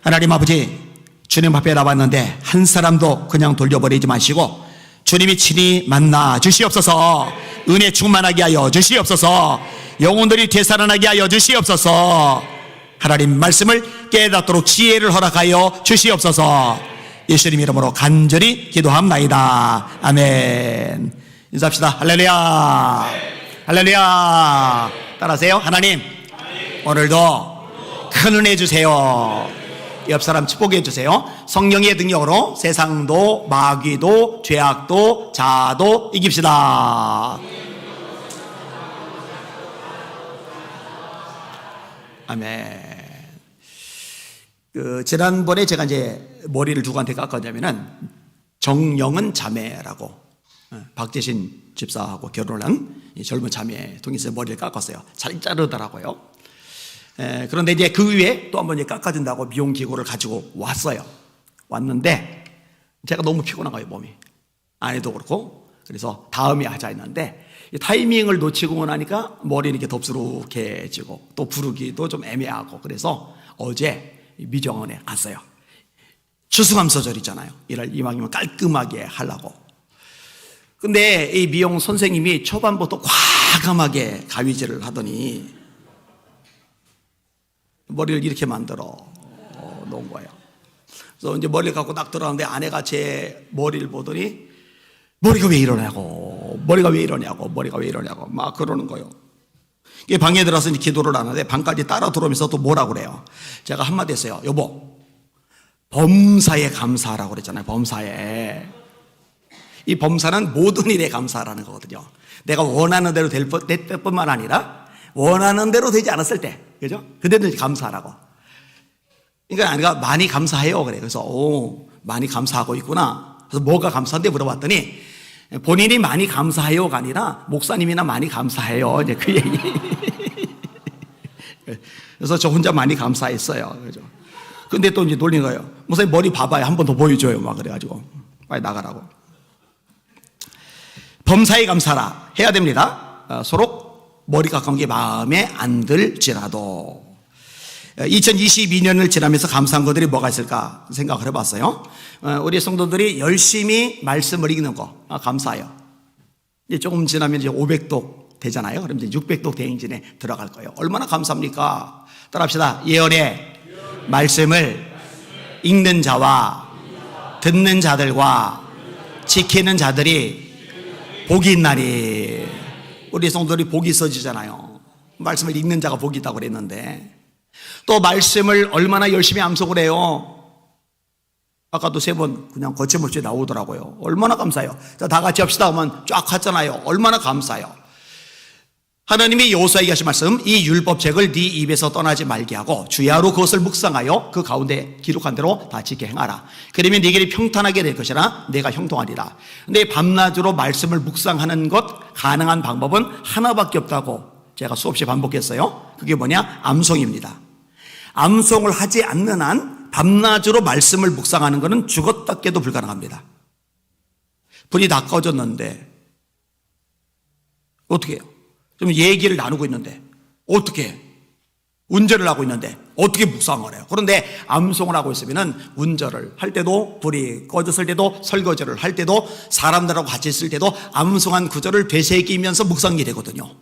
하나님 아버지, 주님 앞에 나왔는데 한 사람도 그냥 돌려버리지 마시고 주님이 친히 만나 주시옵소서. 은혜 충만하게 하여 주시옵소서. 영혼들이 되살아나게 하여 주시옵소서. 하나님 말씀을 깨닫도록 지혜를 허락하여 주시옵소서. 예수님 이름으로 간절히 기도합나이다. 아멘. 인사합시다. 할렐루야. 할렐루야. 따라하세요. 하나님, 오늘도 큰 은혜 주세요. 옆 사람 축복해 주세요. 성령의 능력으로 세상도 마귀도 죄악도 자도 이깁시다. 아멘. 지난번에 제가 이제 머리를 누구한테 깎았냐면은 정영은 자매라고 박재신 집사하고 결혼을 한 젊은 자매 통해서 머리를 깎았어요. 잘 자르더라고요. 그런데 이제 그 위에 또 한 번 깎아준다고 미용 기구를 가지고 왔어요. 왔는데 제가 너무 피곤한 거예요, 몸이. 아내도 그렇고. 그래서 다음에 하자 했는데 타이밍을 놓치고 나니까 머리는 이렇게 덥수룩해지고 또 부르기도 좀 애매하고, 그래서 어제 미정원에 갔어요. 추수감사절 있잖아요. 이를 이왕이면 깔끔하게 하려고. 근데 이 미용 선생님이 초반부터 과감하게 가위질을 하더니 머리를 이렇게 만들어 놓은 거예요. 그래서 이제 머리를 갖고 딱 들어가는데 아내가 제 머리를 보더니 머리가 왜 이러냐고, 머리가 왜 이러냐고, 머리가 왜 이러냐고 막 그러는 거예요. 방에 들어가서 기도를 하는데 방까지 따라 들어오면서 또 뭐라고 그래요. 제가 한마디 했어요. 여보, 범사에 감사하라고 그랬잖아요. 범사에. 이 범사는 모든 일에 감사하라는 거거든요. 내가 원하는 대로 될 뿐만 아니라 원하는 대로 되지 않았을 때, 그죠? 그때는 감사하라고. 그러니까 아내가 많이 감사해요. 그래. 그래서 많이 감사하고 있구나. 그래서 뭐가 감사한데 물어봤더니 본인이 많이 감사해요가 아니라 목사님이나 많이 감사해요. 이제 그 얘기. 그래서 저 혼자 많이 감사했어요. 그죠? 근데 또 이제 놀린 거예요. 목사님 머리 봐봐요. 한 번 더 보여줘요. 막 그래가지고 빨리 나가라고. 범사에 감사라 해야 됩니다. 서로 머리 깎은 게 마음에 안 들지라도. 2022년을 지나면서 감사한 것들이 뭐가 있을까 생각을 해봤어요. 우리 성도들이 열심히 말씀을 읽는 거 감사해요. 이제 조금 지나면 이제 500독 되잖아요. 그럼 이제 600독 대행진에 들어갈 거예요. 얼마나 감사합니까? 따라합시다. 예언의 말씀을 읽는 자와 듣는 자들과 지키는 자들이 복이 있나니. 우리 성도들이 복이 있어지잖아요. 말씀을 읽는 자가 복이 있다고 그랬는데, 또 말씀을 얼마나 열심히 암송을 해요. 아까도 3번 그냥 거침없이 나오더라고요. 얼마나 감사해요. 자, 다 같이 합시다 하면 쫙 하잖아요. 얼마나 감사해요. 하나님이 여호수아에게 하신 말씀, 이 율법책을 네 입에서 떠나지 말게 하고 주야로 그것을 묵상하여 그 가운데 기록한 대로 다 지켜 행하라. 그러면 네 길이 평탄하게 될 것이라 내가 형통하리라. 근데 밤낮으로 말씀을 묵상하는 것 가능한 방법은 하나밖에 없다고 제가 수없이 반복했어요. 그게 뭐냐? 암송입니다. 암송을 하지 않는 한 밤낮으로 말씀을 묵상하는 것은 죽었다 깨도 불가능합니다. 불이 다 꺼졌는데 어떻게 해요? 좀 얘기를 나누고 있는데 어떻게 해? 운전을 하고 있는데 어떻게 묵상을 해요? 그런데 암송을 하고 있으면 운전을 할 때도, 불이 꺼졌을 때도, 설거지를 할 때도, 사람들하고 같이 있을 때도 암송한 구절을 되새기면서 묵상이 되거든요.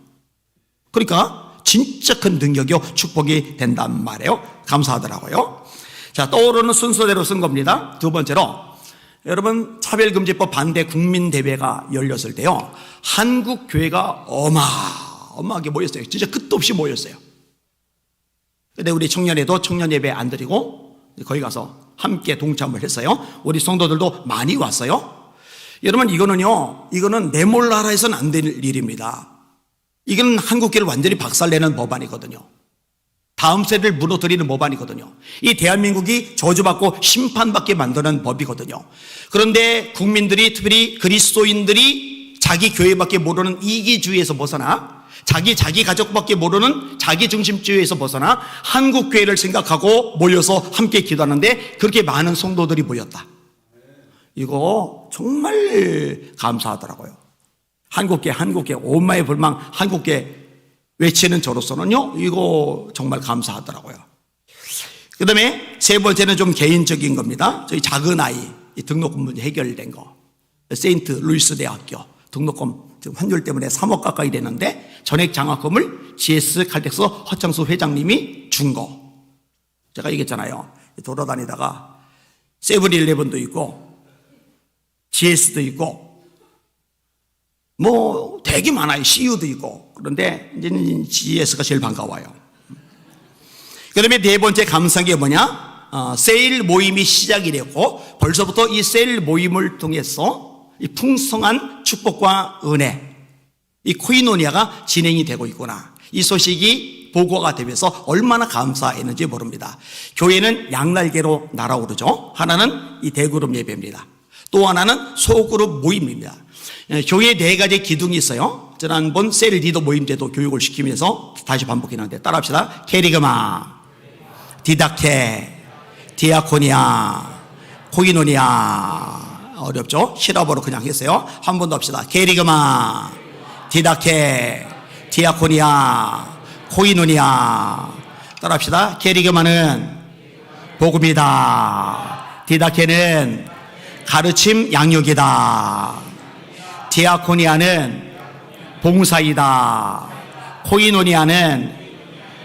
그러니까 진짜 큰 능력이요 축복이 된단 말이에요. 감사하더라고요. 자, 떠오르는 순서대로 쓴 겁니다. 두 번째로, 여러분 차별금지법 반대 국민대회가 열렸을 때요, 한국 교회가 어마어마하게 모였어요. 진짜 끝도 없이 모였어요. 근데 우리 청년회도 청년 예배 안 드리고 거기 가서 함께 동참을 했어요. 우리 성도들도 많이 왔어요. 여러분 이거는 내몰라라해서는 안 될 일입니다. 이건 한국교회를 완전히 박살내는 법안이거든요. 다음 세대를 무너뜨리는 법안이거든요. 이 대한민국이 저주받고 심판받게 만드는 법이거든요. 그런데 국민들이, 특별히 그리스도인들이 자기 교회밖에 모르는 이기주의에서 벗어나, 자기 가족밖에 모르는 자기중심주의에서 벗어나 한국교회를 생각하고 모여서 함께 기도하는데 그렇게 많은 성도들이 모였다. 이거 정말 감사하더라고요. 한국계 온마의 불망 한국계 외치는 저로서는요, 이거 정말 감사하더라고요. 그 다음에 세 번째는 좀 개인적인 겁니다. 저희 작은 아이 이 등록금 문제 해결된 거. 세인트 루이스 대학교 등록금 지금 환율 때문에 3억 가까이 되는데 전액 장학금을 GS 칼텍스 허창수 회장님이 준 거. 제가 얘기했잖아요. 돌아다니다가 세븐일레븐도 있고 GS도 있고 뭐 되게 많아요. CU도 있고. 그런데 이제는 GS가 제일 반가워요. 그 다음에 네 번째 감사한 게 뭐냐? 세일 모임이 시작이 됐고 벌써부터 이 세일 모임을 통해서 이 풍성한 축복과 은혜, 이 코이노니아가 진행이 되고 있구나. 이 소식이 보고가 되면서 얼마나 감사했는지 모릅니다. 교회는 양날개로 날아오르죠. 하나는 이 대그룹 예배입니다. 또 하나는 소그룹 모임입니다. 교회에 네 가지 기둥이 있어요. 지난번 셀 리더 모임 때도 교육을 시키면서 다시 반복했는데 따라합시다. 케리그마, 디다케, 디아코니아, 코이노니아. 어렵죠? 히라보로 그냥 했어요. 한 번 더 합시다. 케리그마, 디다케, 디아코니아, 코이노니아. 따라합시다. 케리그마는 복음이다. 디다케는 가르침 양육이다. 디아코니아는 봉사이다. 코이노니아는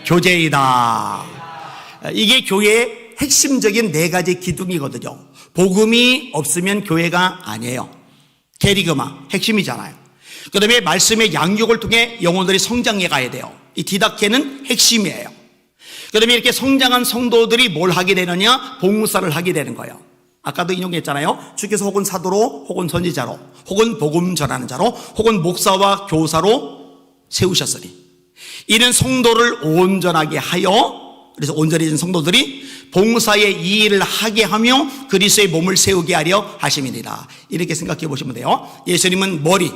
교제이다. 이게 교회의 핵심적인 네 가지 기둥이거든요. 복음이 없으면 교회가 아니에요. 게리그마 핵심이잖아요. 그 다음에 말씀의 양육을 통해 영혼들이 성장해 가야 돼요. 이 디다케는 핵심이에요. 그 다음에 이렇게 성장한 성도들이 뭘 하게 되느냐? 봉사를 하게 되는 거예요. 아까도 인용했잖아요. 주께서 혹은 사도로 혹은 선지자로 혹은 복음 전하는 자로 혹은 목사와 교사로 세우셨으니 이는 성도를 온전하게 하여, 그래서 온전해진 성도들이 봉사의 이 일을 하게 하며 그리스도의 몸을 세우게 하려 하심이니라. 이렇게 생각해 보시면 돼요. 예수님은 머리,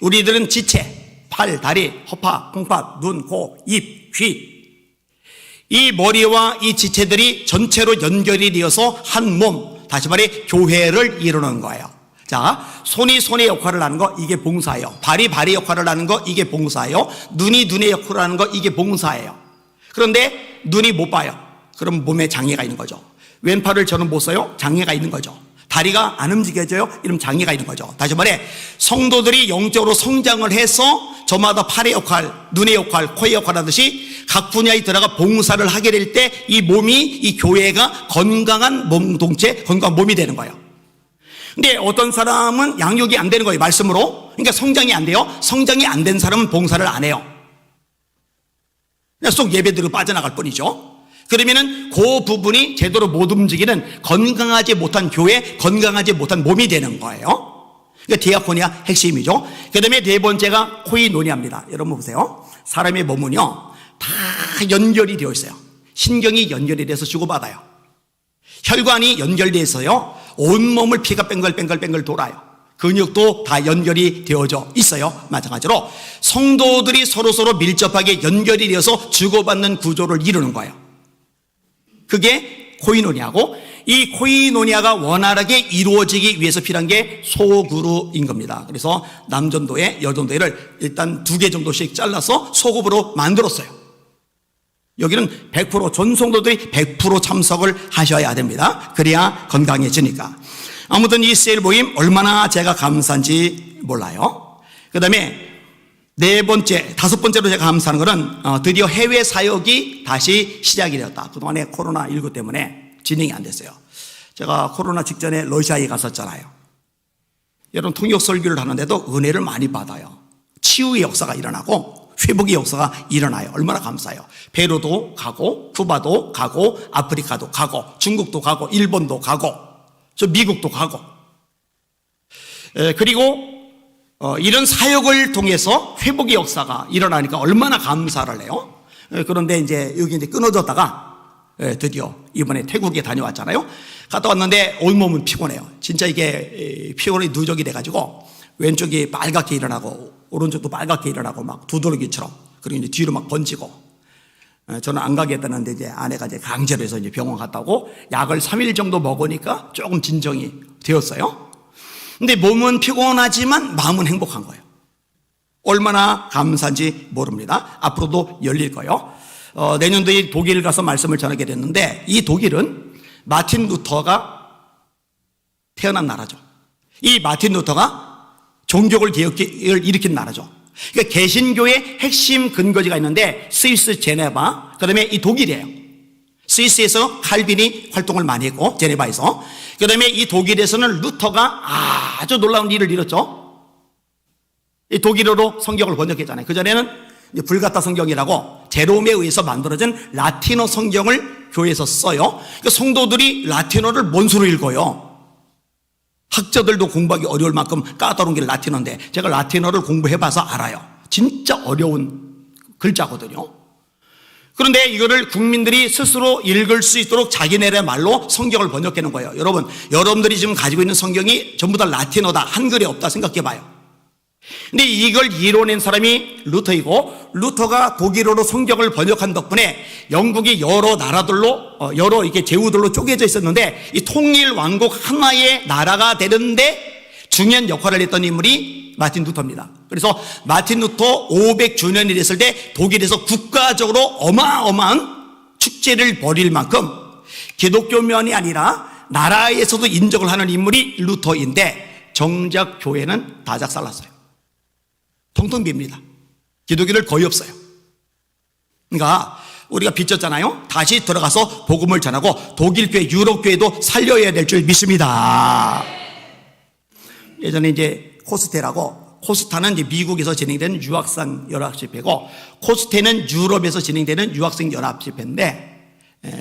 우리들은 지체, 팔, 다리, 허파, 콩팥, 눈, 코, 입, 귀. 이 머리와 이 지체들이 전체로 연결이 되어서 한 몸, 다시 말해 교회를 이루는 거예요. 자, 손이 손의 역할을 하는 거, 이게 봉사예요. 발이 발의 역할을 하는 거, 이게 봉사예요. 눈이 눈의 역할을 하는 거, 이게 봉사예요. 그런데 눈이 못 봐요. 그럼 몸에 장애가 있는 거죠. 왼팔을 저는 못 써요. 장애가 있는 거죠. 다리가 안 움직여져요. 이러면 장애가 있는 거죠. 다시 말해 성도들이 영적으로 성장을 해서 저마다 팔의 역할, 눈의 역할, 코의 역할 하듯이 각 분야에 들어가 봉사를 하게 될 때 이 몸이, 이 교회가 건강한 몸동체, 건강한 몸이 되는 거예요. 근데 어떤 사람은 양육이 안 되는 거예요. 말씀으로. 그러니까 성장이 안 돼요. 성장이 안 된 사람은 봉사를 안 해요. 그냥 속 예배대로 빠져나갈 뿐이죠. 그러면은 그 부분이 제대로 못 움직이는 건강하지 못한 교회, 건강하지 못한 몸이 되는 거예요. 그러니까 디아코니아 핵심이죠. 그 다음에 네 번째가 코이노니아입니다. 여러분 보세요. 사람의 몸은요, 다 연결이 되어 있어요. 신경이 연결이 돼서 주고받아요. 혈관이 연결되어 있어요. 온몸을 피가 뺑글뺑글 돌아요. 근육도 다 연결이 되어져 있어요. 마찬가지로 성도들이 서로서로 밀접하게 연결이 되어서 주고받는 구조를 이루는 거예요. 그게 코이노니아고, 이 코이노니아가 원활하게 이루어지기 위해서 필요한 게 소그룹인 겁니다. 그래서 남전도회, 여전도회를 일단 2개 정도씩 잘라서 소그룹으로 만들었어요. 여기는 100% 전성도들이 100% 참석을 하셔야 됩니다. 그래야 건강해지니까. 아무튼 이 셀 모임 얼마나 제가 감사한지 몰라요. 그 다음에 다섯 번째로 제가 감사하는 것은 드디어 해외 사역이 다시 시작이 되었다. 그동안에 코로나19 때문에 진행이 안 됐어요. 제가 코로나 직전에 러시아에 갔었잖아요. 여러분 통역 설교를 하는데도 은혜를 많이 받아요. 치유의 역사가 일어나고 회복의 역사가 일어나요. 얼마나 감사해요. 페루도 가고 쿠바도 가고 아프리카도 가고 중국도 가고 일본도 가고 저 미국도 가고 그리고 이런 사역을 통해서 회복의 역사가 일어나니까 얼마나 감사를 해요. 그런데 이제 여기 이제 끊어졌다가 드디어 이번에 태국에 다녀왔잖아요. 갔다 왔는데 온몸은 피곤해요. 진짜 이게 피곤이 누적이 돼가지고 왼쪽이 빨갛게 일어나고 오른쪽도 빨갛게 일어나고 막 두드러기처럼, 그리고 이제 뒤로 막 번지고. 저는 안 가겠다는데 이제 아내가 이제 강제로 해서 이제 병원 갔다 오고 약을 3일 정도 먹으니까 조금 진정이 되었어요. 근데 몸은 피곤하지만 마음은 행복한 거예요. 얼마나 감사한지 모릅니다. 앞으로도 열릴 거예요. 내년도에 독일 가서 말씀을 전하게 됐는데, 이 독일은 마틴 루터가 태어난 나라죠. 이 마틴 루터가 종교를 개혁을 일으킨 나라죠. 그러니까 개신교의 핵심 근거지가 있는데 스위스 제네바, 그 다음에 이 독일이에요. 스위스에서 칼빈이 활동을 많이 했고, 제네바에서. 그 다음에 이 독일에서는 루터가 아주 놀라운 일을 이뤘죠. 이 독일어로 성경을 번역했잖아요. 그전에는 불가타 성경이라고 제롬에 의해서 만들어진 라틴어 성경을 교회에서 써요. 그러니까 성도들이 라틴어를 뭔수로 읽어요? 학자들도 공부하기 어려울 만큼 까다로운 게 라틴어인데, 제가 라틴어를 공부해봐서 알아요. 진짜 어려운 글자거든요. 그런데 이거를 국민들이 스스로 읽을 수 있도록 자기네의 말로 성경을 번역하는 거예요. 여러분들이 지금 가지고 있는 성경이 전부 다 라틴어다, 한글이 없다 생각해봐요. 근데 이걸 이뤄낸 사람이 루터이고, 루터가 독일어로 성경을 번역한 덕분에 영국이 여러 나라들로, 여러 이렇게 제후들로 쪼개져 있었는데, 이 통일 왕국 하나의 나라가 되는데 중요한 역할을 했던 인물이 마틴 루터입니다. 그래서 마틴 루터 500주년이 됐을 때 독일에서 국가적으로 어마어마한 축제를 벌일 만큼 기독교면이 아니라 나라에서도 인정을 하는 인물이 루터인데, 정작 교회는 다 작살났어요. 통통 빕니다. 기독교를 거의 없어요. 그러니까 우리가 빚졌잖아요. 다시 들어가서 복음을 전하고 독일 교회, 유럽 교회도 살려야 될 줄 믿습니다. 예전에 이제 코스테라고, 코스타는 이제 미국에서 진행되는 유학생 연합집회고, 코스테는 유럽에서 진행되는 유학생 연합집회인데,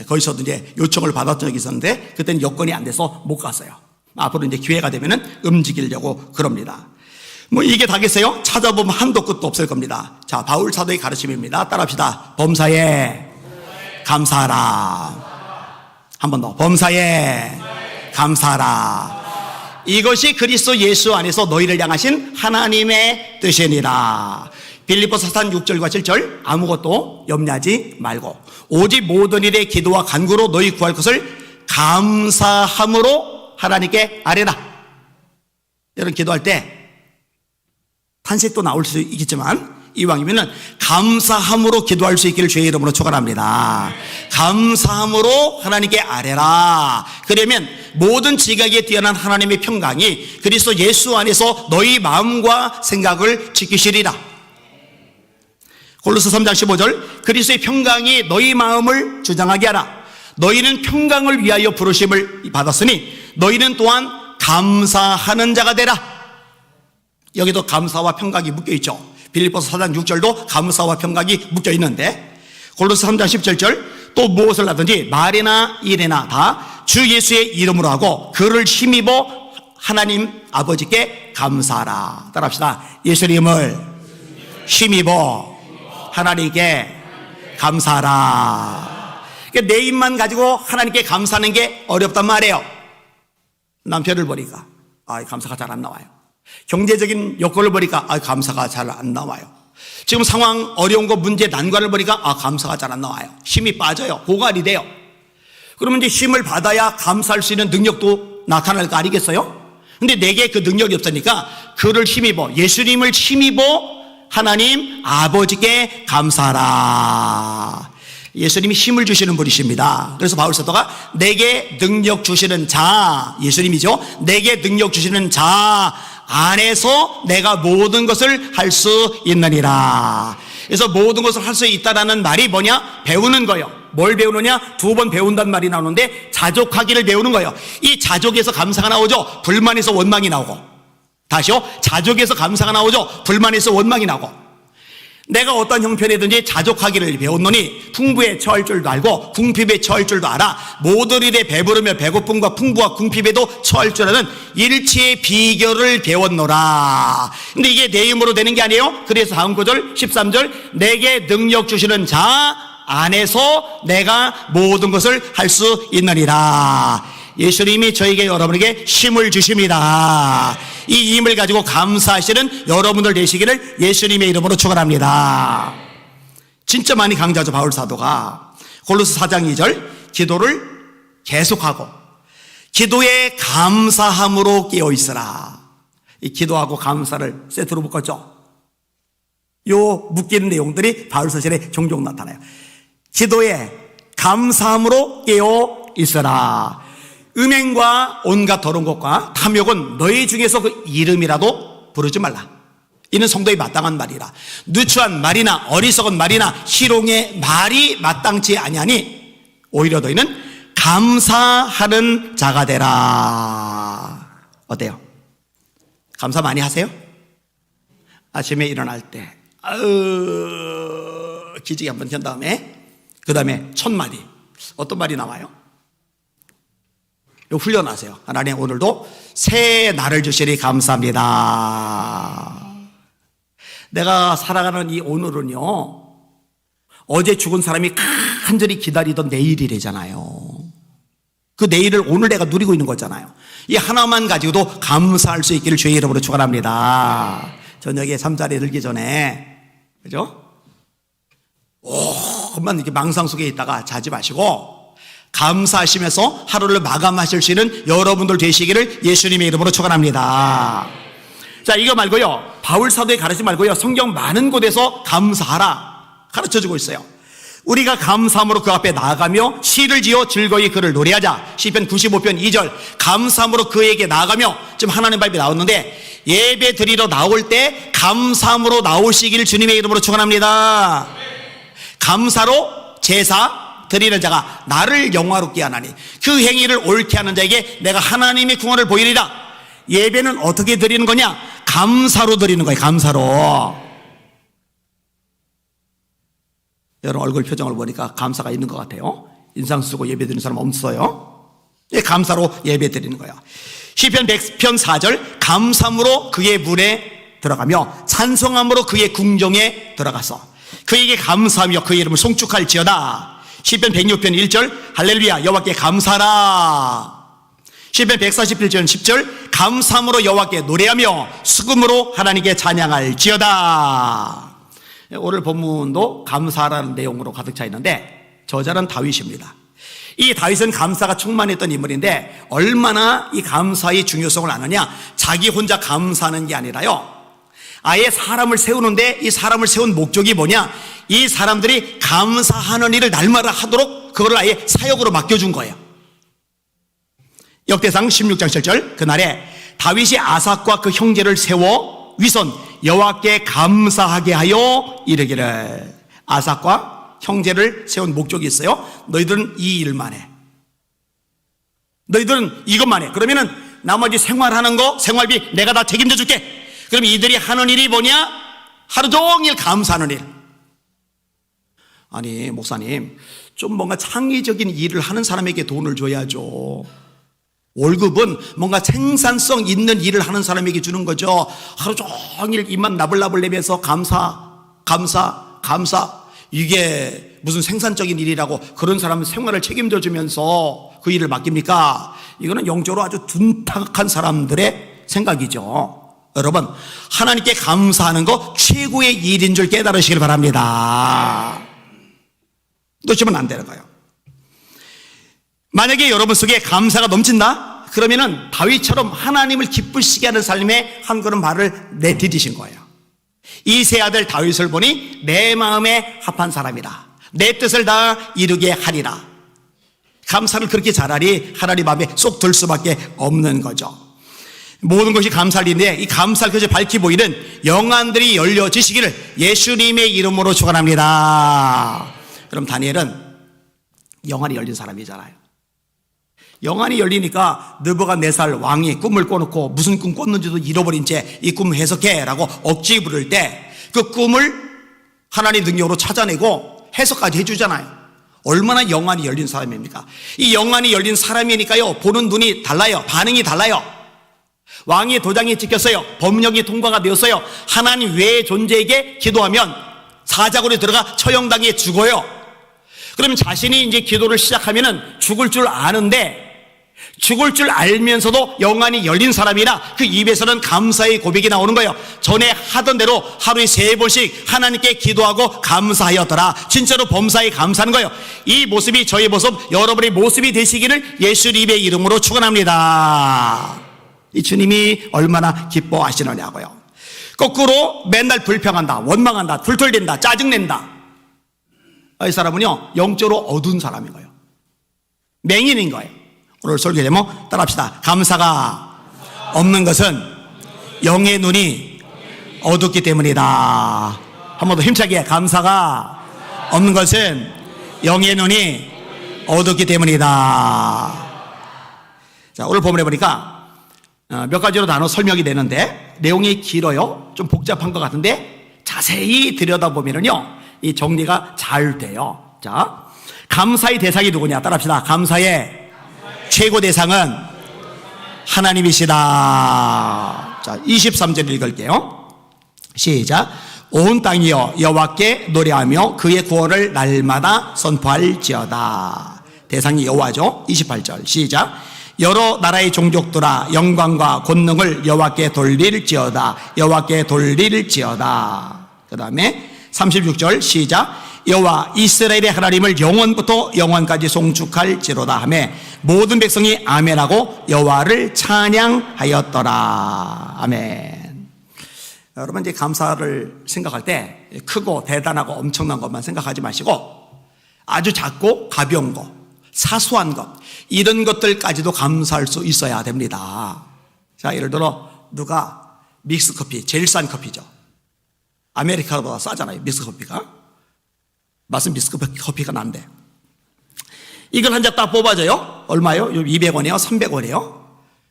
거기서도 이제 요청을 받았던 적이 있었는데 그때는 여건이 안 돼서 못 갔어요. 앞으로 이제 기회가 되면은 움직이려고 그럽니다. 뭐 이게 다겠어요? 찾아보면 한도 끝도 없을 겁니다. 자, 바울 사도의 가르침입니다. 따라합시다. 범사에 감사하라. 한 번 더. 범사에 감사하라. 이것이 그리스도 예수 안에서 너희를 향하신 하나님의 뜻이니라. 빌립보서 4장 6절과 7절, 아무것도 염려하지 말고 오직 모든 일에 기도와 간구로 너희 구할 것을 감사함으로 하나님께 아뢰라. 여러분 기도할 때 탄식도 나올 수 있겠지만 이왕이면은 감사함으로 기도할 수 있기를 주의 이름으로 축원합니다. 감사함으로 하나님께 아뢰라. 그러면 모든 지각에 뛰어난 하나님의 평강이 그리스도 예수 안에서 너희 마음과 생각을 지키시리라. 골로새 3장 15절, 그리스도의 평강이 너희 마음을 주장하게 하라. 너희는 평강을 위하여 부르심을 받았으니 너희는 또한 감사하는 자가 되라. 여기도 감사와 평강이 묶여있죠. 빌립보서 4장 6절도 감사와 평강이 묶여있는데, 골로새 3장 17절, 또 무엇을 하든지 말이나 일이나 다 주 예수의 이름으로 하고 그를 힘입어 하나님 아버지께 감사하라. 따라합시다. 예수님을 힘입어 하나님께 감사하라. 그러니까 내 입만 가지고 하나님께 감사하는 게 어렵단 말이에요. 남편을 보니까 감사가 잘 안 나와요. 경제적인 여건을 보니까 감사가 잘 안 나와요. 지금 상황 어려운 거 문제 난관을 보니까 감사가 잘 안 나와요. 힘이 빠져요. 고갈이 돼요. 그러면 이제 힘을 받아야 감사할 수 있는 능력도 나타날 거 아니겠어요? 근데 내게 그 능력이 없으니까 그를 힘입어, 예수님을 힘입어 하나님 아버지께 감사하라. 예수님이 힘을 주시는 분이십니다. 그래서 바울 사도가 내게 능력 주시는 자, 예수님이죠. 내게 능력 주시는 자 안에서 내가 모든 것을 할 수 있느니라. 그래서 모든 것을 할 수 있다라는 말이 뭐냐? 배우는 거예요. 뭘 배우느냐? 2번 배운다는 말이 나오는데 자족하기를 배우는 거예요. 이 자족에서 감사가 나오죠. 불만에서 원망이 나오고. 다시요. 자족에서 감사가 나오죠. 불만에서 원망이 나오고. 내가 어떤 형편이든지 자족하기를 배웠노니 풍부에 처할 줄도 알고 궁핍에 처할 줄도 알아. 모든 일에 배부르며 배고픔과 풍부와 궁핍에도 처할 줄 아는 일치의 비결을 배웠노라. 근데 이게 내 힘으로 되는 게 아니에요. 그래서 다음 구절 13절, 내게 능력 주시는 자 안에서 내가 모든 것을 할 수 있느니라. 예수님이 저에게 여러분에게 힘을 주십니다. 이 힘을 가지고 감사하시는 여러분들 되시기를 예수님의 이름으로 축원합니다. 진짜 많이 강조하죠. 바울 사도가 골로새 4장 2절, 기도를 계속하고 기도에 감사함으로 깨어있으라. 이 기도하고 감사를 세트로 묶었죠. 요 묶이는 내용들이 바울 서신에 종종 나타나요. 기도에 감사함으로 깨어 있어라. 음행과 온갖 더러운 것과 탐욕은 너희 중에서 그 이름이라도 부르지 말라. 이는 성도에 마땅한 말이라. 누추한 말이나 어리석은 말이나 희롱의 말이 마땅치 아니하니 오히려 너희는 감사하는 자가 되라. 어때요? 감사 많이 하세요? 아침에 일어날 때 기지개 한번 켠 다음에 그 다음에 첫 마디 어떤 말이 나와요? 훈련하세요. 하나님 오늘도 새 날을 주시니 감사합니다. 내가 살아가는 이 오늘은요, 어제 죽은 사람이 간절히 기다리던 내일이래잖아요. 그 내일을 오늘 내가 누리고 있는 거잖아요. 이 하나만 가지고도 감사할 수 있기를 주의 이름으로 축원합니다. 저녁에 잠자리에 들기 전에, 그죠? 오만 이렇게 망상 속에 있다가 자지 마시고 감사하시면서 하루를 마감하실 수 있는 여러분들 되시기를 예수님의 이름으로 축원합니다. 자, 이거 말고요, 바울 사도의 가르침 말고요, 성경 많은 곳에서 감사하라 가르쳐주고 있어요. 우리가 감사함으로 그 앞에 나아가며 시를 지어 즐거이 그를 노래하자. 시편 95편 2절 감사함으로 그에게 나아가며, 지금 하나님 말씀이 나왔는데 예배 드리러 나올 때 감사함으로 나오시기를 주님의 이름으로 축원합니다. 감사로 제사 드리는 자가 나를 영화롭게 하나니 그 행위를 옳게 하는 자에게 내가 하나님의 궁원을 보이리라. 예배는 어떻게 드리는 거냐? 감사로 드리는 거예요. 감사로. 여러분 얼굴 표정을 보니까 감사가 있는 것 같아요. 인상 쓰고 예배 드리는 사람 없어요? 예, 감사로 예배 드리는 거예요. 시편 100편 4절 감사함으로 그의 문에 들어가며 찬송함으로 그의 궁정에 들어가서 그에게 감사하며 그의 이름을 송축할지어다. 시편 106편 1절 할렐루야 여호와께 감사하라. 시편 141편 10절 감사함으로 여호와께 노래하며 수금으로 하나님께 찬양할지어다. 오늘 본문도 감사라는 내용으로 가득 차 있는데 저자는 다윗입니다. 이 다윗은 감사가 충만했던 인물인데 얼마나 이 감사의 중요성을 아느냐? 자기 혼자 감사하는 게 아니라요, 아예 사람을 세우는데 이 사람을 세운 목적이 뭐냐? 이 사람들이 감사하는 일을 날마다 하도록 그걸 아예 사역으로 맡겨준 거예요. 역대상 16장 7절 그날에 다윗이 아삭과 그 형제를 세워 위선 여호와께 감사하게 하여 이르기를. 아삭과 형제를 세운 목적이 있어요. 너희들은 이 일만 해. 너희들은 이것만 해. 그러면은 나머지 생활하는 거, 생활비 내가 다 책임져 줄게. 그럼 이들이 하는 일이 뭐냐? 하루 종일 감사하는 일. 아니 목사님, 좀 뭔가 창의적인 일을 하는 사람에게 돈을 줘야죠. 월급은 뭔가 생산성 있는 일을 하는 사람에게 주는 거죠. 하루 종일 입만 나불나불 내면서 감사. 이게 무슨 생산적인 일이라고 그런 사람은 생활을 책임져 주면서 그 일을 맡깁니까? 이거는 영적으로 아주 둔탁한 사람들의 생각이죠. 여러분, 하나님께 감사하는 거 최고의 일인 줄 깨달으시길 바랍니다. 놓치면 안 되는 거예요. 만약에 여러분 속에 감사가 넘친다? 그러면은 다윗처럼 하나님을 기쁘시게 하는 삶에 한 걸음 발을 내디디신 거예요. 이 세 아들 다윗을 보니 내 마음에 합한 사람이라 내 뜻을 다 이루게 하리라. 감사를 그렇게 잘하니 하나님 마음에 쏙 들 수밖에 없는 거죠. 모든 것이 감사할 일인데 이 감사를 그저 밝히 보이는 영안들이 열려지시기를 예수님의 이름으로 축원합니다. 그럼 다니엘은 영안이 열린 사람이잖아요. 영안이 열리니까 느부갓네살 왕이 꿈을 꿔놓고 무슨 꿈 꿨는지도 잃어버린 채 이 꿈 해석해 라고 억지 부를 때 그 꿈을 하나님 능력으로 찾아내고 해석까지 해주잖아요. 얼마나 영안이 열린 사람입니까? 이 영안이 열린 사람이니까요, 보는 눈이 달라요. 반응이 달라요. 왕의 도장이 찍혔어요. 법령이 통과가 되었어요. 하나님 외의 존재에게 기도하면 사자굴에 들어가 처형당해 죽어요. 그러면 자신이 이제 기도를 시작하면은 죽을 줄 아는데, 죽을 줄 알면서도 영안이 열린 사람이라 그 입에서는 감사의 고백이 나오는 거예요. 전에 하던 대로 하루에 3번씩 하나님께 기도하고 감사하였더라. 진짜로 범사에 감사하는 거예요. 이 모습이 저의 모습, 여러분의 모습이 되시기를 예수님의 이름으로 축원합니다. 이 주님이 얼마나 기뻐하시느냐고요. 거꾸로 맨날 불평한다, 원망한다, 툴툴댄다, 짜증낸다, 이 사람은요, 영적으로 어두운 사람인 거예요. 맹인인 거예요. 오늘 설교 제목 따라합시다. 감사가 없는 것은 영의 눈이 어둡기 때문이다. 한 번 더 힘차게. 감사가 없는 것은 영의 눈이 어둡기 때문이다. 자, 오늘 본문에 보니까 몇 가지로 나눠 설명이 되는데 내용이 길어요. 좀 복잡한 것 같은데 자세히 들여다보면요, 이 정리가 잘 돼요. 자, 감사의 대상이 누구냐? 따라합시다. 감사의 최고 대상은 하나님이시다. 자, 23절 읽을게요. 시작. 온 땅이여 여호와께 노래하며 그의 구원을 날마다 선포할지어다. 대상이 여호와죠. 28절 시작. 여러 나라의 종족들아 영광과 권능을 여호와께 돌릴지어다. 여호와께 돌릴지어다. 그 다음에 36절 시작. 여호와 이스라엘의 하나님을 영원부터 영원까지 송축할지로다 하며 모든 백성이 아멘하고 여호와를 찬양하였더라. 아멘. 여러분, 이제 감사를 생각할 때 크고 대단하고 엄청난 것만 생각하지 마시고 아주 작고 가벼운 것, 사소한 것, 이런 것들까지도 감사할 수 있어야 됩니다. 자, 예를 들어 누가 믹스커피, 제일 싼 커피죠. 아메리카노보다 싸잖아요, 믹스커피가. 맛은 믹스커피가 난데 이걸 한 잔 딱 뽑아줘요. 얼마요? 200원이에요? 300원이에요?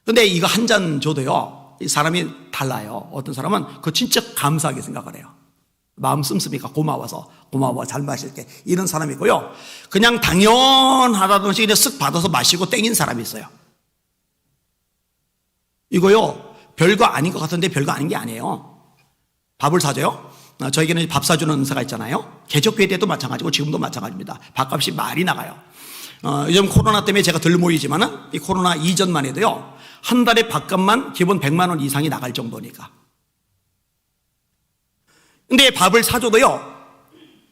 근데 이거 한 잔 줘도요, 이 사람이 달라요. 어떤 사람은 그거 진짜 감사하게 생각을 해요. 마음 씀씀이가 고마워서, 고마워, 잘 마실게, 이런 사람이 있고요, 그냥 당연하다던 식으로 쓱 받아서 마시고 땡긴 사람이 있어요. 이거요, 별거 아닌 것 같은데 별거 아닌 게 아니에요. 밥을 사줘요. 저에게는 밥 사주는 은사가 있잖아요. 개척교회 때도 마찬가지고 지금도 마찬가지입니다. 밥값이 많이 나가요. 요즘 코로나 때문에 제가 덜 모이지만은 이 코로나 이전만 해도요, 한 달에 밥값만 기본 100만 원 이상이 나갈 정도니까. 근데 밥을 사줘도요,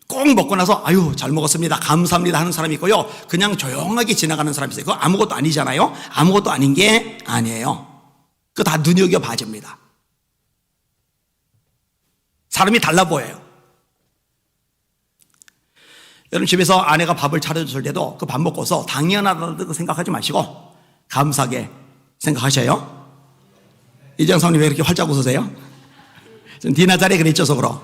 꼭 먹고 나서 아유 잘 먹었습니다, 감사합니다 하는 사람이 있고요, 그냥 조용하게 지나가는 사람이 있어요. 그거 아무것도 아니잖아요. 아무것도 아닌 게 아니에요. 그거 다 눈여겨봐줍니다. 사람이 달라 보여요. 여러분, 집에서 아내가 밥을 차려줬을 때도 그 밥 먹고서 당연하다고 생각하지 마시고 감사하게 생각하셔요. 이정성님 왜 이렇게 활짝 웃으세요? 전 디나 자리에 그래 있어서 그러.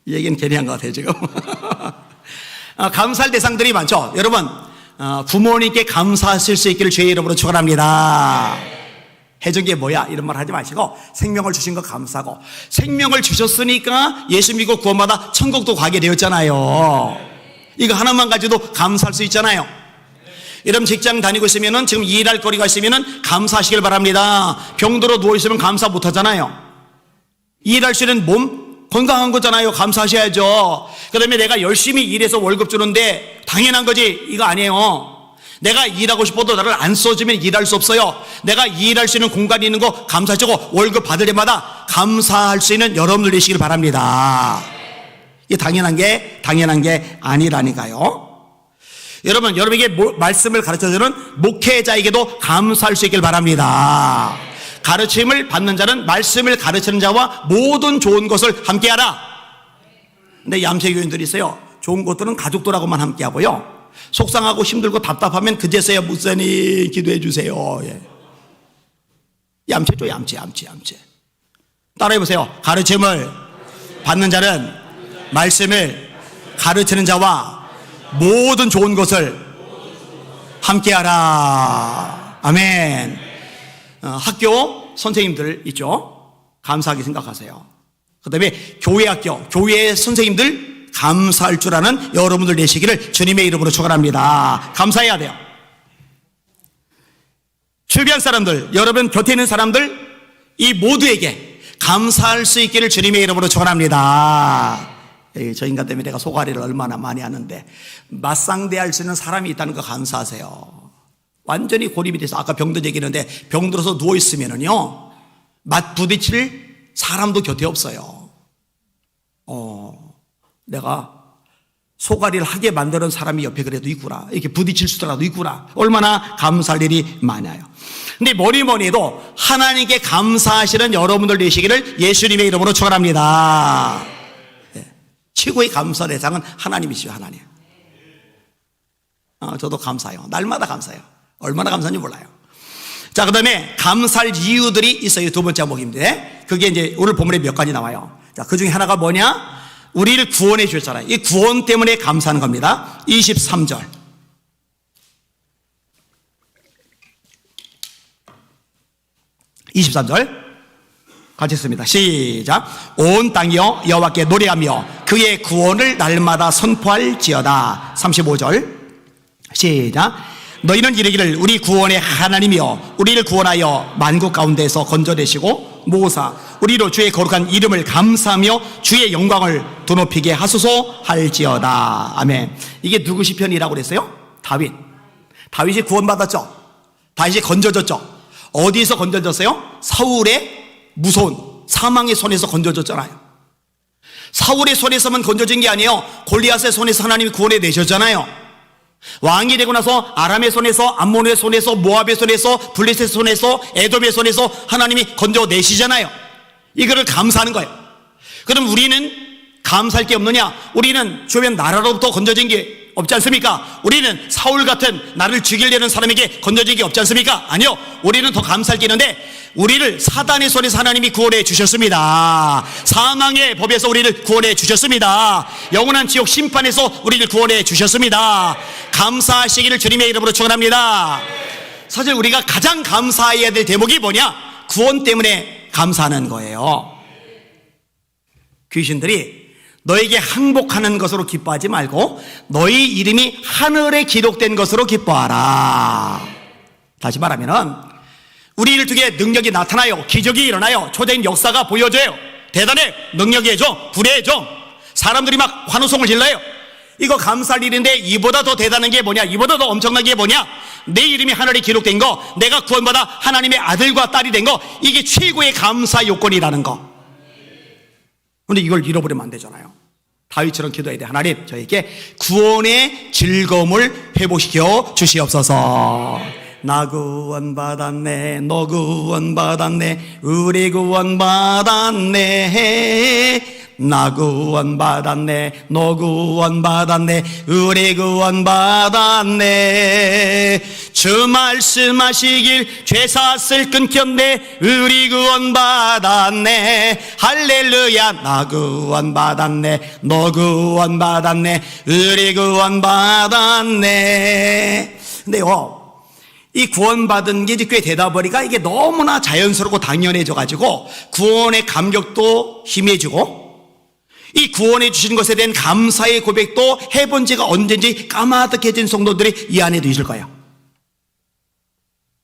이 얘기는 괜히 한 것 같아요 지금. 감사할 대상들이 많죠. 여러분, 부모님께 감사하실 수 있기를 주의 이름으로 축원합니다. 해준 게 뭐야? 이런 말 하지 마시고 생명을 주신 거 감사하고, 생명을 주셨으니까 예수 믿고 구원받아 천국도 가게 되었잖아요. 이거 하나만 가지고도 감사할 수 있잖아요. 여러분, 직장 다니고 있으면은 지금 일할 거리가 있으면은 감사하시길 바랍니다. 병들어 누워 있으면 감사 못 하잖아요. 일할 수 있는 몸 건강한 거잖아요. 감사하셔야죠. 그 다음에 내가 열심히 일해서 월급 주는데 당연한 거지, 이거 아니에요. 내가 일하고 싶어도 나를 안 써주면 일할 수 없어요. 내가 일할 수 있는 공간이 있는 거 감사하시고 월급 받을 때마다 감사할 수 있는 여러분들 되시길 바랍니다. 이게 당연한 게 아니라니까요. 여러분, 여러분에게 말씀을 가르쳐주는 목회자에게도 감사할 수 있길 바랍니다. 가르침을 받는 자는 말씀을 가르치는 자와 모든 좋은 것을 함께하라. 근데 얌체교인들이 있어요. 좋은 것들은 가족들하고만 함께하고요, 속상하고 힘들고 답답하면 그제서야 목사님 기도해 주세요. 예. 얌체죠, 얌체. 따라해보세요. 가르침을 받는 자는 말씀을 가르치는 자와 모든 좋은 것을 함께하라. 아멘. 학교 선생님들 있죠? 감사하게 생각하세요. 그 다음에 교회 학교, 교회 선생님들 감사할 줄 아는 여러분들 되시기를 주님의 이름으로 축원합니다. 감사해야 돼요. 주변 사람들, 여러분 곁에 있는 사람들, 이 모두에게 감사할 수 있기를 주님의 이름으로 축원합니다. 저 인간 때문에 내가 소가리를 얼마나 많이 하는데, 맞상대할 수 있는 사람이 있다는 거 감사하세요. 완전히 고립이 돼서, 아까 병든 얘기했는데 병들어서 누워있으면은요, 맞 부딪힐 사람도 곁에 없어요. 내가 소가리를 하게 만드는 사람이 옆에 그래도 있구나, 이렇게 부딪힐 수라도 있구나, 얼마나 감사할 일이 많아요. 근데 뭐니 해도 하나님께 감사하시는 여러분들 되시기를 예수님의 이름으로 축원합니다. 최고의 감사 대상은 하나님이시죠, 하나님. 저도 감사해요. 날마다 감사해요. 얼마나 감사한지 몰라요. 자, 그 다음에 감사할 이유들이 있어요. 두 번째 항목인데, 그게 이제 오늘 본문에 몇 가지 나와요. 자, 그 중에 하나가 뭐냐? 우리를 구원해 주셨잖아요. 이 구원 때문에 감사하는 겁니다. 23절. 23절 같이 읽습니다. 시작. 온 땅이여 여호와께 노래하며 그의 구원을 날마다 선포할지어다. 35절 시작. 너희는 이르기를 우리 구원의 하나님이여 우리를 구원하여 만국 가운데서 건져내시고 모사 우리로 주의 거룩한 이름을 감사하며 주의 영광을 드높이게 하소서 할지어다. 아멘. 이게 누구 시편이라고 그랬어요? 다윗이 구원받았죠. 다윗이 건져졌죠. 어디서 건져졌어요? 사울의 무서운 사망의 손에서 건져졌잖아요. 사울의 손에서만 건져진 게 아니에요. 골리앗의 손에서 하나님이 구원해 내셨잖아요. 왕이 되고 나서 아람의 손에서, 암몬의 손에서, 모압의 손에서, 블레셋의 손에서, 에돔의 손에서 하나님이 건져내시잖아요. 이거를 감사하는 거예요. 그럼 우리는 감사할 게 없느냐? 우리는 주변 나라로부터 건져진 게 없지 않습니까? 우리는 사울 같은 나를 죽이려는 사람에게 건져진 게 없지 않습니까? 아니요. 우리는 더 감사할 게 있는데, 우리를 사단의 손에서 하나님이 구원해 주셨습니다. 사망의 법에서 우리를 구원해 주셨습니다. 영원한 지옥 심판에서 우리를 구원해 주셨습니다. 감사하시기를 주님의 이름으로 축원합니다. 사실 우리가 가장 감사해야 될 대목이 뭐냐? 구원 때문에 감사하는 거예요. 귀신들이 너에게 항복하는 것으로 기뻐하지 말고 너희 이름이 하늘에 기록된 것으로 기뻐하라. 다시 말하면은 우리를 통해 능력이 나타나요. 기적이 일어나요. 초대인 역사가 보여져요. 대단해. 능력의 종, 불의 종. 사람들이 막 환호성을 질러요. 이거 감사할 일인데 이보다 더 대단한 게 뭐냐? 이보다 더 엄청난 게 뭐냐? 내 이름이 하늘에 기록된 거, 내가 구원받아 하나님의 아들과 딸이 된 거, 이게 최고의 감사 요건이라는 거. 그런데 이걸 잃어버리면 안 되잖아요. 다윗처럼 기도해야 돼. 하나님, 저에게 구원의 즐거움을 회복시켜 주시옵소서. 나 구원받았네, 너 구원받았네, 우리 구원받았네. 나 구원받았네, 너 구원받았네, 우리 구원받았네. 주 말씀하시길 죄사슬 끊겼네, 우리 구원받았네. 할렐루야. 나 구원받았네, 너 구원받았네, 우리 구원받았네. 근데요, 이 구원받은 게 이제 꽤 되다 보니까 이게 너무나 자연스럽고 당연해져가지고 구원의 감격도 희미해지고 이 구원해 주신 것에 대한 감사의 고백도 해본 지가 언젠지 까마득해진 성도들이 이 안에도 있을 거예요.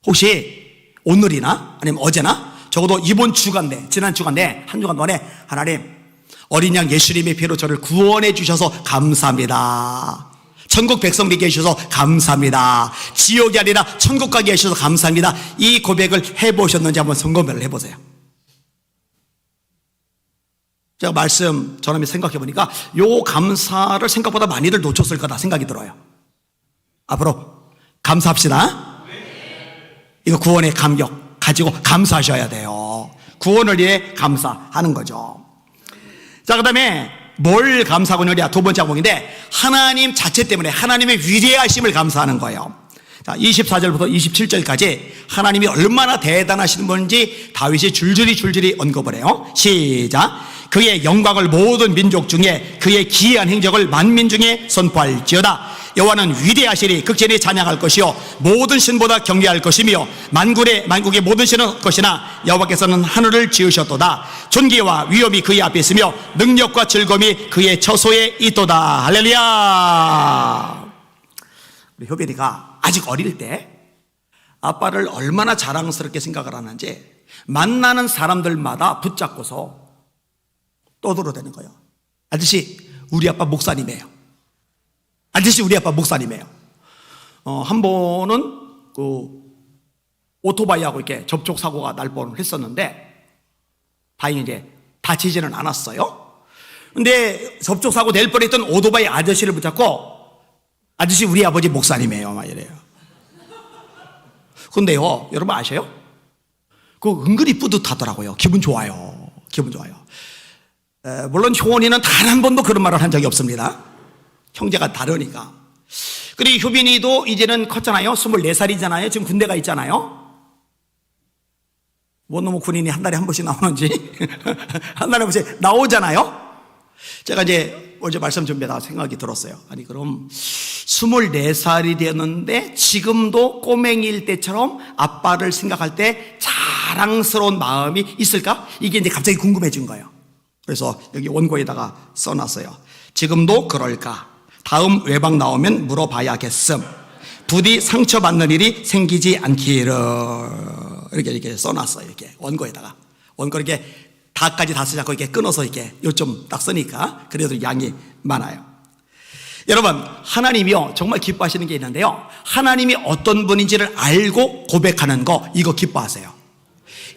혹시 오늘이나 아니면 어제나 적어도 이번 주간데, 지난 주간데 한 주간 동안에 하나님, 어린 양 예수님의 피로 저를 구원해 주셔서 감사합니다. 천국 백성 되게 해주셔서 감사합니다. 지옥이 아니라 천국 가게 해주셔서 감사합니다. 이 고백을 해보셨는지 한번 점검을 해보세요. 제가 말씀 전하면서 생각해 보니까 요 감사를 생각보다 많이들 놓쳤을 거다 생각이 들어요. 앞으로 감사합시다. 이거 구원의 감격 가지고 감사하셔야 돼요. 구원을 위해 감사하는 거죠. 자, 그 다음에 뭘 감사하고 있느냐? 두 번째 항목인데 하나님 자체 때문에 하나님의 위대하심을 감사하는 거예요. 자, 24절부터 27절까지 하나님이 얼마나 대단하신 분인지 다윗이 줄줄이 언급을 해요. 시작. 그의 영광을 모든 민족 중에 그의 기이한 행적을 만민 중에 선포할지어다. 여호와는 위대하시리 극진히 찬양할 것이요 모든 신보다 경외할 것이며 만국의 모든 신은 것이나 여호와께서는 하늘을 지으셨도다. 존귀와 위엄이 그의 앞에 있으며 능력과 즐거움이 그의 처소에 있도다. 할렐루야. 우리 효빈이가 아직 어릴 때 아빠를 얼마나 자랑스럽게 생각을 하는지 만나는 사람들마다 붙잡고서 떠들어대는 거예요. 아저씨, 우리 아빠 목사님이에요. 아저씨, 우리 아빠 목사님이에요. 한 번은 오토바이하고 이렇게 접촉 사고가 날 뻔을 했었는데 다행히 이제 다치지는 않았어요. 근데 접촉 사고 낼 뻔했던 오토바이 아저씨를 붙잡고 아저씨, 우리 아버지 목사님이에요. 막 이래요. 근데요, 여러분 아셔요? 은근히 뿌듯하더라고요. 기분 좋아요. 물론 효원이는 단 한 번도 그런 말을 한 적이 없습니다. 형제가 다르니까. 그리고 효빈이도 이제는 컸잖아요. 24살이잖아요. 지금 군대 가 있잖아요. 뭐 너무 군인이 한 달에 한 번씩 나오는지 한 달에 한 번씩 나오잖아요. 제가 이제 어제 말씀 준비하다가 생각이 들었어요. 아니 그럼 24살이 되었는데 지금도 꼬맹이일 때처럼 아빠를 생각할 때 자랑스러운 마음이 있을까? 이게 이제 갑자기 궁금해진 거예요. 그래서 여기 원고에다가 써놨어요. 지금도 그럴까? 다음 외박 나오면 물어봐야겠음. 부디 상처받는 일이 생기지 않기를. 이렇게 써놨어요. 이렇게 원고에다가. 원고 이렇게 다까지 다 쓰지 않고 이렇게 끊어서 이렇게 요점 딱 쓰니까 그래도 양이 많아요. 여러분, 하나님이요 정말 기뻐하시는 게 있는데요. 하나님이 어떤 분인지를 알고 고백하는 거, 이거 기뻐하세요.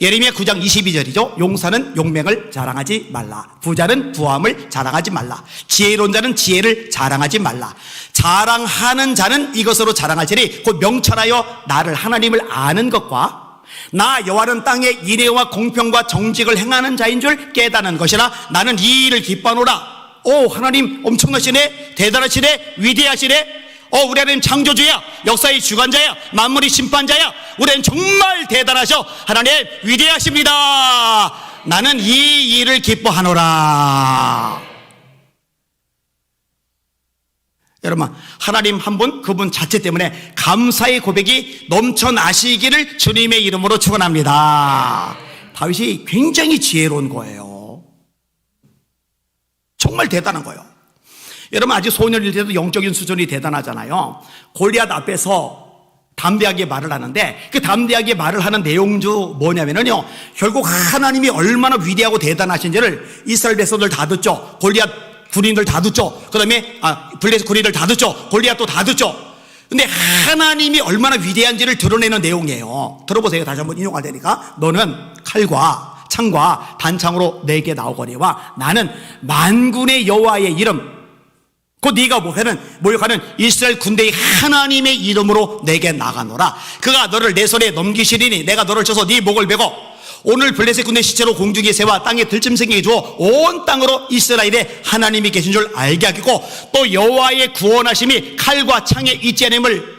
예레미야 9장 22절이죠. 용사는 용맹을 자랑하지 말라. 부자는 부함을 자랑하지 말라. 지혜로운 자는 지혜를 자랑하지 말라. 자랑하는 자는 이것으로 자랑할지니 곧 명철하여 나를 하나님을 아는 것과 나 여호와는 땅에 인애와 공평과 정직을 행하는 자인 줄 깨닫는 것이라. 나는 이 일을 기뻐하노라. 오, 하나님 엄청나시네, 대단하시네, 위대하시네. 우리 하나님 창조주야, 역사의 주관자야, 만물의 심판자야. 우리 하나님 정말 대단하셔. 하나님 위대하십니다. 나는 이 일을 기뻐하노라. 여러분, 하나님 한 분, 그분 자체 때문에 감사의 고백이 넘쳐나시기를 주님의 이름으로 축원합니다. 다윗이 굉장히 지혜로운 거예요. 정말 대단한 거예요. 여러분, 아직 소년일 때도 영적인 수준이 대단하잖아요. 골리앗 앞에서 담대하게 말을 하는데, 그 담대하게 말을 하는 내용 중 뭐냐면요, 결국 하나님이 얼마나 위대하고 대단하신지를 이스라엘 백성들 다 듣죠. 골리앗 군인들 다 듣죠. 그 다음에 블레셋 군인들 다 듣죠. 골리앗도 다 듣죠. 근데 하나님이 얼마나 위대한지를 드러내는 내용이에요. 들어보세요. 다시 한번 인용할 테니까. 너는 칼과 창과 단창으로 내게 나오거니와 나는 만군의 여호와의 이름, 곧 네가 모욕하는 이스라엘 군대의 하나님의 이름으로 내게 나가노라. 그가 너를 내 손에 넘기시리니 내가 너를 쳐서 네 목을 베고 오늘 블레셋 군대 시체로 공중에 새와 땅에 들짐 생기게 주어 온 땅으로 이스라엘에 하나님이 계신 줄 알게 하겠고, 또 여호와의 구원하심이 칼과 창에 있지 않음을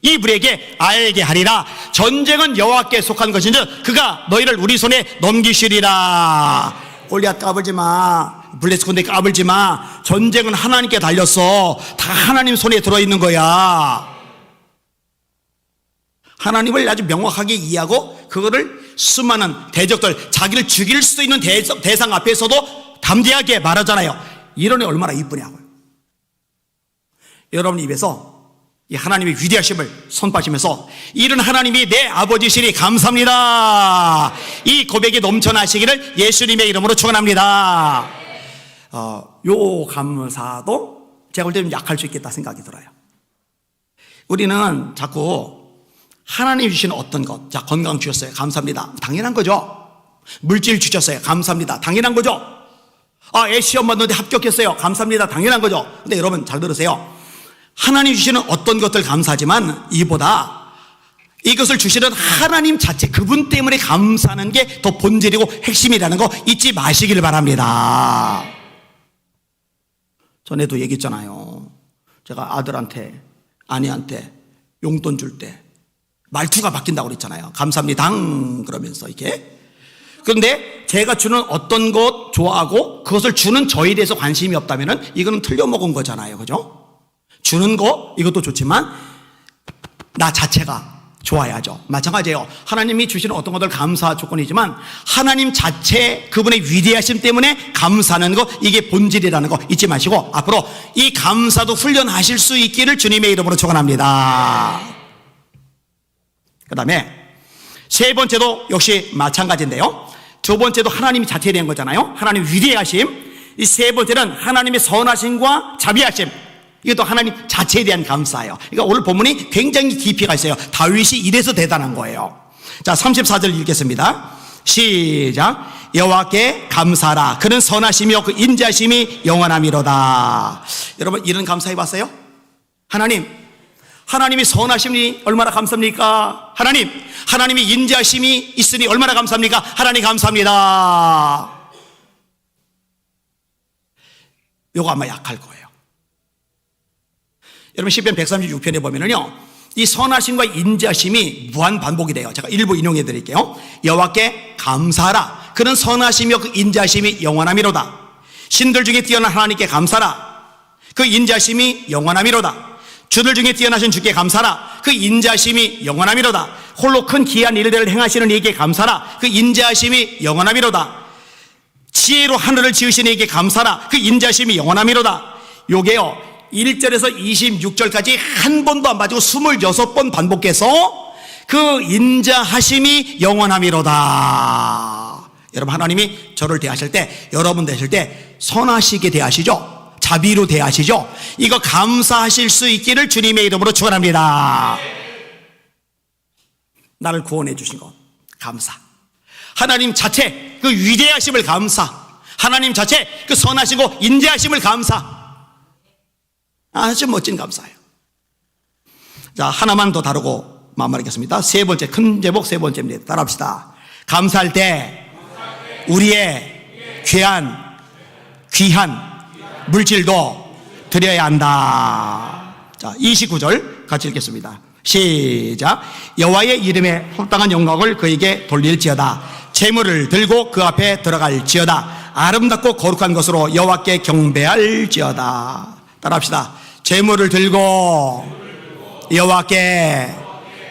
이불에게 알게 하리라. 전쟁은 여호와께 속한 것인즉 그가 너희를 우리 손에 넘기시리라. 골리앗 까불지 마, 블레셋 군대 까불지 마. 전쟁은 하나님께 달렸어. 다 하나님 손에 들어있는 거야. 하나님을 아주 명확하게 이해하고 그거를 수많은 대적들, 자기를 죽일 수도 있는 대상 앞에서도 담대하게 말하잖아요. 이런 애 얼마나 이쁘냐고요. 여러분 입에서 이 하나님의 위대하심을 선포하시면서 이런 하나님이 내 아버지시니 감사합니다. 이 고백이 넘쳐나시기를 예수님의 이름으로 축원합니다. 요 감사도 제가 볼 때 좀 약할 수 있겠다 생각이 들어요. 우리는 자꾸 하나님 주시는 어떤 것, 자, 건강 주셨어요. 감사합니다. 당연한 거죠. 물질 주셨어요. 감사합니다. 당연한 거죠. 애 시험 봤는데 합격했어요. 감사합니다. 당연한 거죠. 근데 여러분 잘 들으세요. 하나님 주시는 어떤 것들 감사하지만 이보다 이것을 주시는 하나님 자체, 그분 때문에 감사하는 게 더 본질이고 핵심이라는 거 잊지 마시기를 바랍니다. 전에도 얘기했잖아요. 제가 아들한테, 아내한테 용돈 줄 때 말투가 바뀐다고 그랬잖아요. 감사합니다 그러면서 이렇게. 그런데 제가 주는 어떤 것 좋아하고 그것을 주는 저에 대해서 관심이 없다면 이거는 틀려먹은 거잖아요. 그죠? 주는 거 이것도 좋지만 나 자체가 좋아야죠. 마찬가지예요. 하나님이 주시는 어떤 것들 감사 조건이지만 하나님 자체, 그분의 위대하심 때문에 감사하는 거, 이게 본질이라는 거 잊지 마시고 앞으로 이 감사도 훈련하실 수 있기를 주님의 이름으로 축원합니다. 그 다음에 세 번째도 역시 마찬가지인데요. 두 번째도 하나님이 자체에 대한 거잖아요. 하나님 위대하심. 이 세 번째는 하나님의 선하심과 자비하심. 이것도 하나님 자체에 대한 감사예요. 그러니까 오늘 본문이 굉장히 깊이가 있어요. 다윗이 이래서 대단한 거예요. 자, 34절 읽겠습니다. 시작. 여호와께 감사하라. 그는 선하시며 그 인자심이 영원함이로다. 여러분 이런 감사해 봤어요? 하나님이 선하심이 얼마나 감사합니까? 하나님이 인자심이 있으니 얼마나 감사합니까? 하나님 감사합니다. 요거 아마 약할 거예요. 여러분 시편 136편에 보면은요, 이 선하심과 인자심이 무한 반복이 돼요. 제가 일부 인용해 드릴게요. 여호와께 감사하라. 그는 선하시며 그 인자심이 영원함이로다. 신들 중에 뛰어난 하나님께 감사하라. 그 인자심이 영원함이로다. 주들 중에 뛰어나신 주께 감사하라. 그 인자심이 영원함이로다. 홀로 큰 기이한 일들을 행하시는 이에게 감사하라. 그 인자심이 영원함이로다. 지혜로 하늘을 지으신 이에게 감사하라. 그 인자심이 영원함이로다. 요게요 1절에서 26절까지 한 번도 안 빠지고 26번 반복해서 그 인자하심이 영원함이로다. 여러분 하나님이 저를 대하실 때, 여러분 대하실 때 선하시게 대하시죠. 자비로 대하시죠. 이거 감사하실 수 있기를 주님의 이름으로 축원합니다. 나를 구원해 주신 것 감사. 하나님 자체 그 위대하심을 감사. 하나님 자체 그 선하시고 인자하심을 감사. 아주 멋진 감사예요. 자, 하나만 더 다루고 마무리하겠습니다. 세 번째, 큰 제목 세 번째입니다. 따라합시다. 감사할 때 우리의 귀한 물질도 드려야 한다. 자, 29절 같이 읽겠습니다. 시작. 여호와의 이름에 합당한 영광을 그에게 돌릴지어다. 재물을 들고 그 앞에 들어갈지어다. 아름답고 거룩한 것으로 여호와께 경배할지어다. 따라합시다. 재물을 들고 여호와께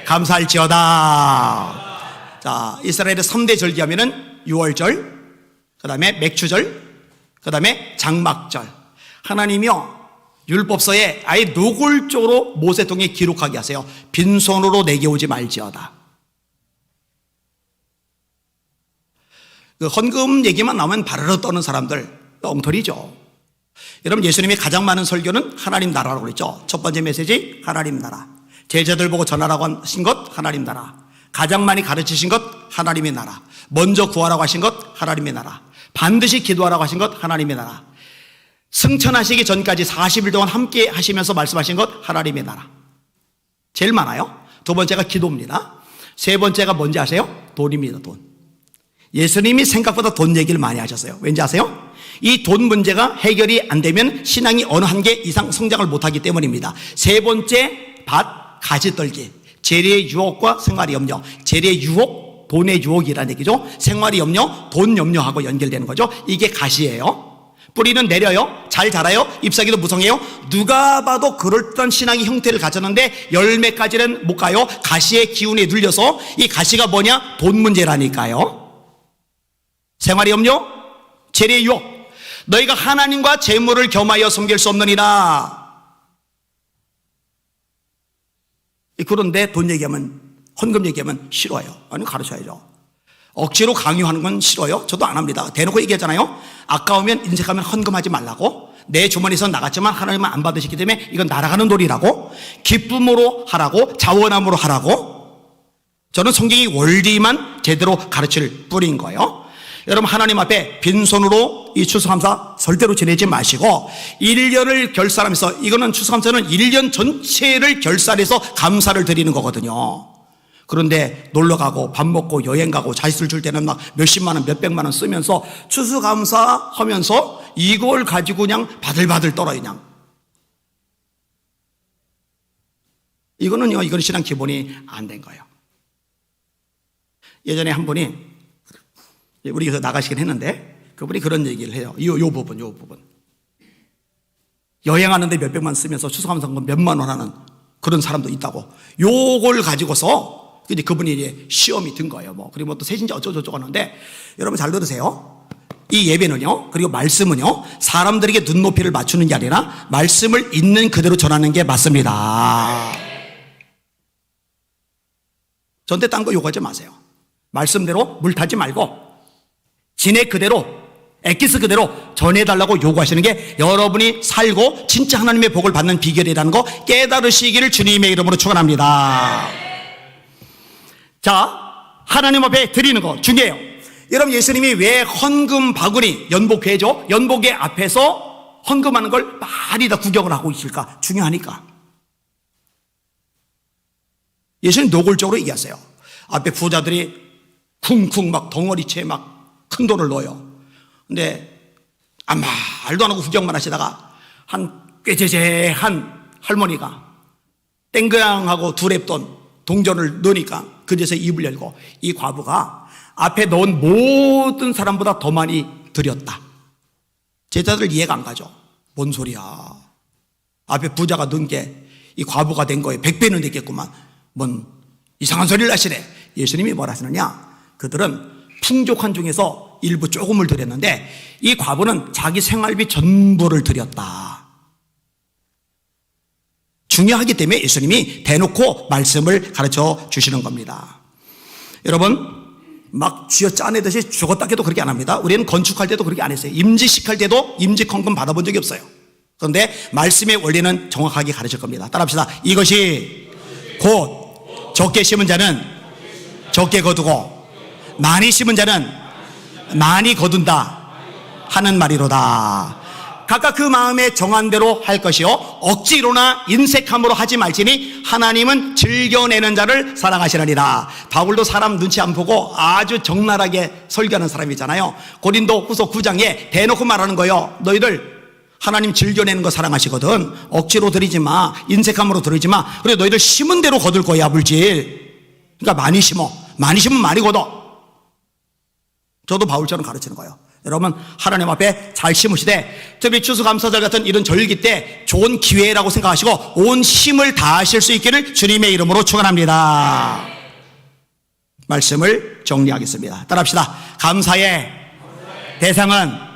감사할지어다. 자, 이스라엘의 3대 절기 하면은 6월절, 그 다음에 맥추절, 그 다음에 장막절. 하나님이요 율법서에 아예 노골적으로 모세통에 기록하게 하세요. 빈손으로 내게 오지 말지어다. 그 헌금 얘기만 나오면 바르르 떠는 사람들 엉터리죠. 여러분 예수님이 가장 많은 설교는 하나님 나라라고 그랬죠. 첫 번째 메시지 하나님 나라. 제자들 보고 전하라고 하신 것 하나님 나라. 가장 많이 가르치신 것 하나님의 나라. 먼저 구하라고 하신 것 하나님의 나라. 반드시 기도하라고 하신 것 하나님의 나라. 승천하시기 전까지 40일 동안 함께 하시면서 말씀하신 것 하나님의 나라. 제일 많아요. 두 번째가 기도입니다. 세 번째가 뭔지 아세요? 돈입니다. 돈. 예수님이 생각보다 돈 얘기를 많이 하셨어요. 왠지 아세요? 이 돈 문제가 해결이 안 되면 신앙이 어느 한계 이상 성장을 못하기 때문입니다. 세 번째 밭 가지 떨기. 재리의 유혹과 생활의 염려. 재리의 유혹, 돈의 유혹이라는 얘기죠. 생활의 염려, 돈 염려하고 연결되는 거죠. 이게 가시예요. 뿌리는 내려요. 잘 자라요. 잎사귀도 무성해요. 누가 봐도 그럴듯한 신앙의 형태를 가졌는데 열매까지는 못 가요. 가시의 기운에 눌려서. 이 가시가 뭐냐? 돈 문제라니까요. 생활의 염려, 재리의 유혹. 너희가 하나님과 재물을 겸하여 섬길 수 없느니라. 그런데 돈 얘기하면, 헌금 얘기하면 싫어요. 아니 가르쳐야죠. 억지로 강요하는 건 싫어요. 저도 안 합니다. 대놓고 얘기하잖아요. 아까우면 인색하면 헌금하지 말라고. 내 주머니에서 나갔지만 하나님은 안 받으시기 때문에 이건 날아가는 돌이라고. 기쁨으로 하라고. 자원함으로 하라고. 저는 성경이 원리만 제대로 가르칠 뿐인 거예요. 여러분 하나님 앞에 빈손으로 이 추수감사 절대로 지내지 마시고 1년을 결산하면서, 이거는 추수감사는 1년 전체를 결산해서 감사를 드리는 거거든요. 그런데 놀러가고 밥 먹고 여행 가고 자식들 줄 때는 막 몇십만 원 몇백만 원 쓰면서 추수감사 하면서 이걸 가지고 그냥 바들바들 떨어요. 그냥 이거는요, 이건 신앙 기본이 안 된 거예요. 예전에 한 분이 우리 여기서 나가시긴 했는데 그분이 그런 얘기를 해요. 요 부분. 여행하는데 몇백만 쓰면서 추수감사 몇만 원 하는 그런 사람도 있다고. 요걸 가지고서 근데 그분이 이제 시험이 든 거예요. 그리고 또 세신자 어쩌고저쩌고 하는데, 여러분 잘 들으세요. 이 예배는요, 그리고 말씀은요, 사람들에게 눈높이를 맞추는 게 아니라 말씀을 있는 그대로 전하는 게 맞습니다. 전대 딴 거 요구하지 마세요. 말씀대로 물 타지 말고 진액 그대로, 엑기스 그대로 전해달라고 요구하시는 게 여러분이 살고 진짜 하나님의 복을 받는 비결이라는 거 깨달으시기를 주님의 이름으로 축원합니다. 자, 하나님 앞에 드리는 거 중요해요. 여러분 예수님이 왜 헌금 바구니, 연복회죠? 연복회 앞에서 헌금하는 걸 많이 다 구경을 하고 있을까? 중요하니까. 예수님 노골적으로 얘기하세요. 앞에 부자들이 쿵쿵 막 덩어리채 막 큰 돈을 넣어요. 근데 말도 안 하고 구경만 하시다가 한 꾀재재한 할머니가 땡그랑하고 두랩돈 동전을 넣으니까 그제서 입을 열고 이 과부가 앞에 넣은 모든 사람보다 더 많이 드렸다. 제자들 이해가 안 가죠. 뭔 소리야. 앞에 부자가 넣은 게 이 과부가 된 거에 100배는 됐겠구만. 뭔 이상한 소리를 하시네. 예수님이 뭐라 하시느냐. 그들은 풍족한 중에서 일부 조금을 드렸는데 이 과부는 자기 생활비 전부를 드렸다. 중요하기 때문에 예수님이 대놓고 말씀을 가르쳐 주시는 겁니다. 여러분, 막 쥐어 짜내듯이 죽었다 해도 그렇게 안 합니다. 우리는 건축할 때도 그렇게 안 했어요. 임직식 할 때도 임직헌금 받아본 적이 없어요. 그런데 말씀의 원리는 정확하게 가르칠 겁니다. 따라합시다. 이것이 곧 적게 심은 자는 적게 거두고 많이 심은 자는 많이 거둔다 하는 말이로다. 각각 그 마음에 정한 대로 할 것이요 억지로나 인색함으로 하지 말지니 하나님은 즐겨내는 자를 사랑하시느니라. 바울도 사람 눈치 안 보고 아주 적나라하게 설교하는 사람이잖아요. 고린도 후서 9장에 대놓고 말하는 거예요. 너희들 하나님 즐겨내는 거 사랑하시거든. 억지로 드리지 마, 인색함으로 드리지 마. 그래 너희들 심은 대로 거둘 거야 물질. 그러니까 많이 심어. 많이 심으면 많이 거둬. 저도 바울처럼 가르치는 거예요. 여러분, 하나님 앞에 잘 심으시되 특히 추수감사절 같은 이런 절기 때 좋은 기회라고 생각하시고 온 힘을 다하실 수 있기를 주님의 이름으로 축원합니다. 말씀을 정리하겠습니다. 따라합시다. 감사의 대상은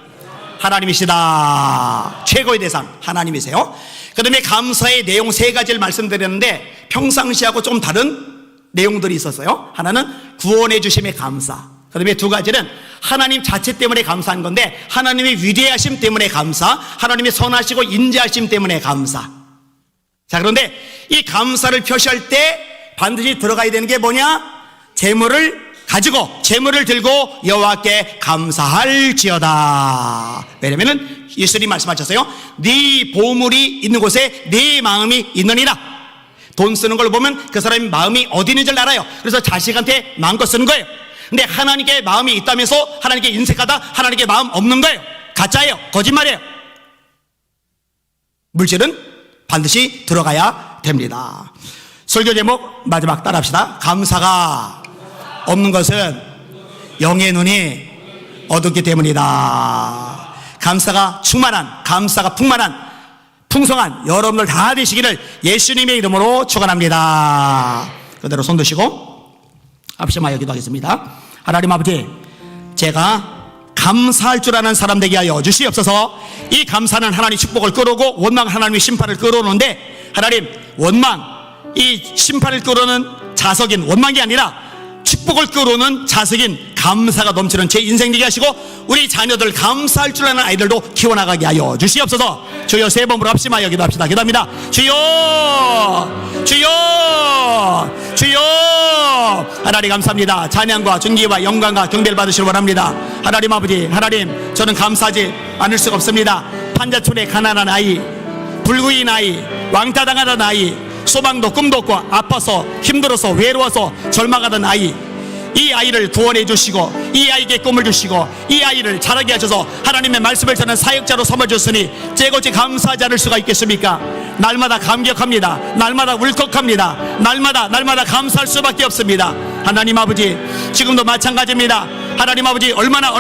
하나님이시다. 최고의 대상 하나님이세요. 그 다음에 감사의 내용 3가지를 말씀드렸는데 평상시하고 좀 다른 내용들이 있었어요. 하나는 구원해 주심의 감사, 그 다음에 2가지는 하나님 자체 때문에 감사한 건데 하나님의 위대하심 때문에 감사, 하나님의 선하시고 인자하심 때문에 감사. 자, 그런데 이 감사를 표시할 때 반드시 들어가야 되는 게 뭐냐? 재물을 가지고 재물을 들고 여호와께 감사할지어다. 왜냐면은 예수님 말씀하셨어요. 네 보물이 있는 곳에 네 마음이 있느니라. 돈 쓰는 걸 보면 그 사람의 마음이 어디 있는지 알아요. 그래서 자식한테 마음껏 쓰는 거예요. 근데 하나님께 마음이 있다면서 하나님께 인색하다, 하나님께 마음 없는 거예요. 가짜예요. 거짓말이에요. 물질은 반드시 들어가야 됩니다. 설교 제목 마지막 따라합시다. 감사가 없는 것은 영의 눈이 어둡기 때문이다. 감사가 충만한, 감사가 풍만한, 풍성한 여러분들 다 되시기를 예수님의 이름으로 축원합니다. 그대로 손 드시고 앞심하여 기도하겠습니다. 하나님 아버지, 제가 감사할 줄 아는 사람 되게 하여 주시옵소서. 이 감사는 하나님 축복을 끌어오고 원망 하나님의 심판을 끌어오는데 하나님, 원망, 이 심판을 끌어오는 자석인 원망이 아니라 축복을 끌어오는 자석인 감사가 넘치는 제 인생 되게 하시고 우리 자녀들 감사할 줄 아는 아이들도 키워나가게 하여 주시옵소서. 주여, 3번으로 합심하여 기도합시다. 기도합니다. 주여, 주여, 주여. 하나님 감사합니다. 찬양과 존귀와 영광과 경배를 받으시길 원합니다. 하나님 아버지, 하나님, 저는 감사하지 않을 수가 없습니다. 판자촌의 가난한 아이, 불구인 아이, 왕따당하던 아이, 소망도 꿈도 없고 아파서 힘들어서 외로워서 절망하던 아이, 이 아이를 구원해 주시고 이 아이에게 꿈을 주시고 이 아이를 자라게 하셔서 하나님의 말씀을 전하는 사역자로 삼아 주셨으니 제고지 감사하지 않을 수가 있겠습니까? 날마다 감격합니다. 날마다 울컥합니다. 날마다 감사할 수밖에 없습니다. 하나님 아버지, 지금도 마찬가지입니다. 하나님 아버지, 얼마나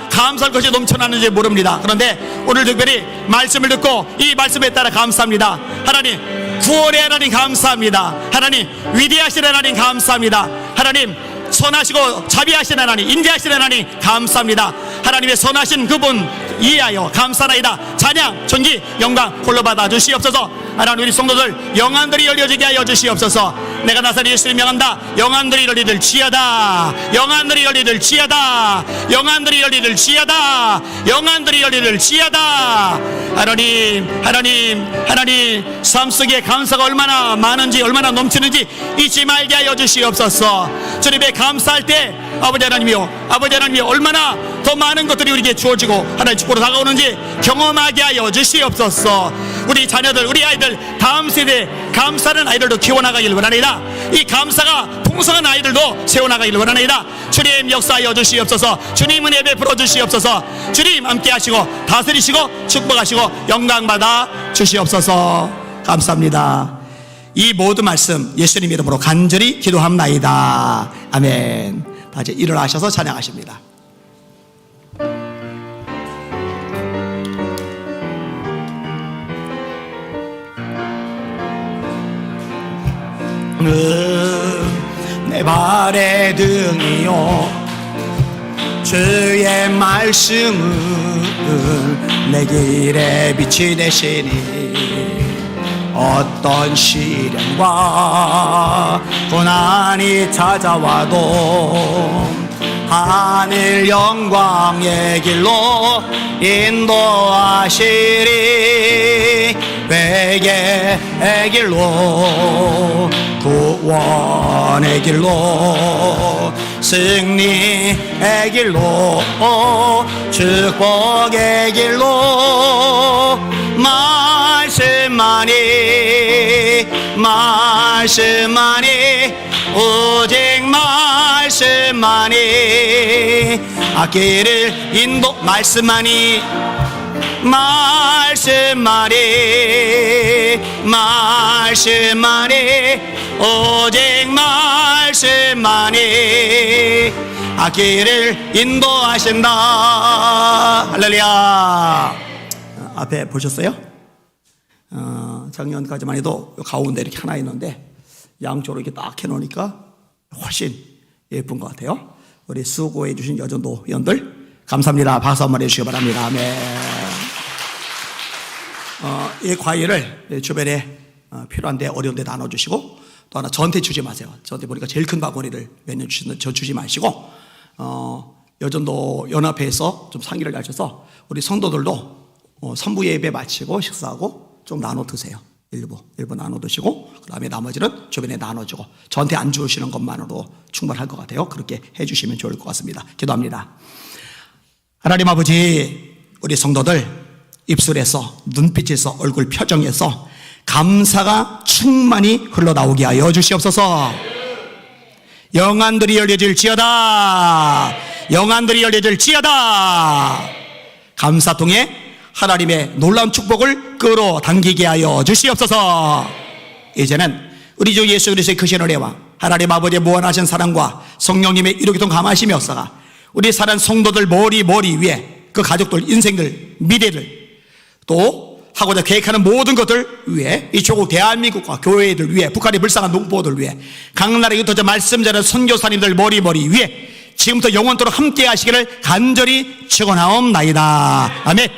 감사할 것이 넘쳐나는지 모릅니다. 그런데 오늘 특별히 말씀을 듣고 이 말씀에 따라 감사합니다. 하나님, 구원의 하나님 감사합니다. 하나님, 위대하신 하나님 감사합니다. 하나님, 선하시고 자비하신 하나님, 인자하신 하나님 감사합니다. 하나님의 선하신 그분 이하여 감사나이다. 찬양, 존귀, 영광 홀로 받아 주시옵소서. 하나님, 우리 성도들 영안들이 열려지게 하여 주시옵소서. 내가 나사렛 예수를 명한다. 영안들이 열리들 지어다. 영안들이 열리들 지어다. 영안들이 열리들 지어다. 영안들이 열리들 지어다. 하나님, 삶 속에 감사가 얼마나 많은지, 얼마나 넘치는지 잊지 말게 하여 주시옵소서. 주님의 감사할 때 아버지 하나님이요, 얼마나 더 많은 것들이 우리에게 주어지고 하나님 축복으로 다가오는지 경험하게 하여 주시옵소서. 우리 자녀들, 우리 아이들, 다음 세대 감사하는 아이들도 키워나가길 원하나이다. 이 감사가 풍성한 아이들도 세워나가길 원하나이다. 주님 역사하여 주시옵소서. 주님 은혜 베풀어 주시옵소서. 주님 함께 하시고 다스리시고 축복하시고 영광 받아 주시옵소서. 감사합니다. 이 모든 말씀 예수님 이름으로 간절히 기도합나이다. 아멘. 다 이제 일어나셔서 찬양하십니다. 내 발의 등이요 주의 말씀은 내 길에 빛이 되시니 어떤 시련과 고난이 찾아와도 하늘 영광의 길로 인도하시리. 회개의 길로 구원의 길로 승리의 길로 축복의 길로 말씀만이 오직 말씀만이 앞길을 인도 말씀만이 오직 말씀만이 앞길을 인도하신다. 할렐루야. 앞에 보셨어요? 작년까지만 해도 가운데 이렇게 하나 있는데 양쪽으로 이렇게 딱 해놓으니까 훨씬 예쁜 것 같아요. 우리 수고해 주신 여전도 회원들 감사합니다. 박수 한번 해주시기 바랍니다. 아멘. 이 과일을 주변에 필요한데 어려운데 나눠주시고 또 하나 저한테 주지 마세요. 저한테 보니까 제일 큰 바구니를 매년 주시는 저 주지 마시고 여전도 연합회에서 좀 상의를 가셔서 우리 성도들도 선부 예배 마치고 식사하고 좀 나눠 드세요. 일부 나눠 드시고 그 다음에 나머지는 주변에 나눠주고 저한테 안 주시는 것만으로 충분할 것 같아요. 그렇게 해주시면 좋을 것 같습니다. 기도합니다. 하나님 아버지, 우리 성도들 입술에서 눈빛에서 얼굴 표정에서 감사가 충만히 흘러나오게 하여 주시옵소서. 영안들이 열려질지어다. 영안들이 열려질지어다. 감사통에 하나님의 놀라운 축복을 끌어당기게 하여 주시옵소서. 이제는 우리 주 예수 그리스도의 크신 은혜와 하나님 아버지의 무한하신 사랑과 성령님의 이루기통 감하심이 없어가 우리 사랑 성도들 머리 위에 그 가족들 인생들 미래를 또 하고자 계획하는 모든 것들 위해 이 조국 대한민국과 교회들 위해 북한의 불쌍한 농부들 위해 각 나라에 흩어져 말씀 전하는 선교사님들 머리 위에 지금부터 영원토록 함께 하시기를 간절히 축원하옵나이다. 아멘.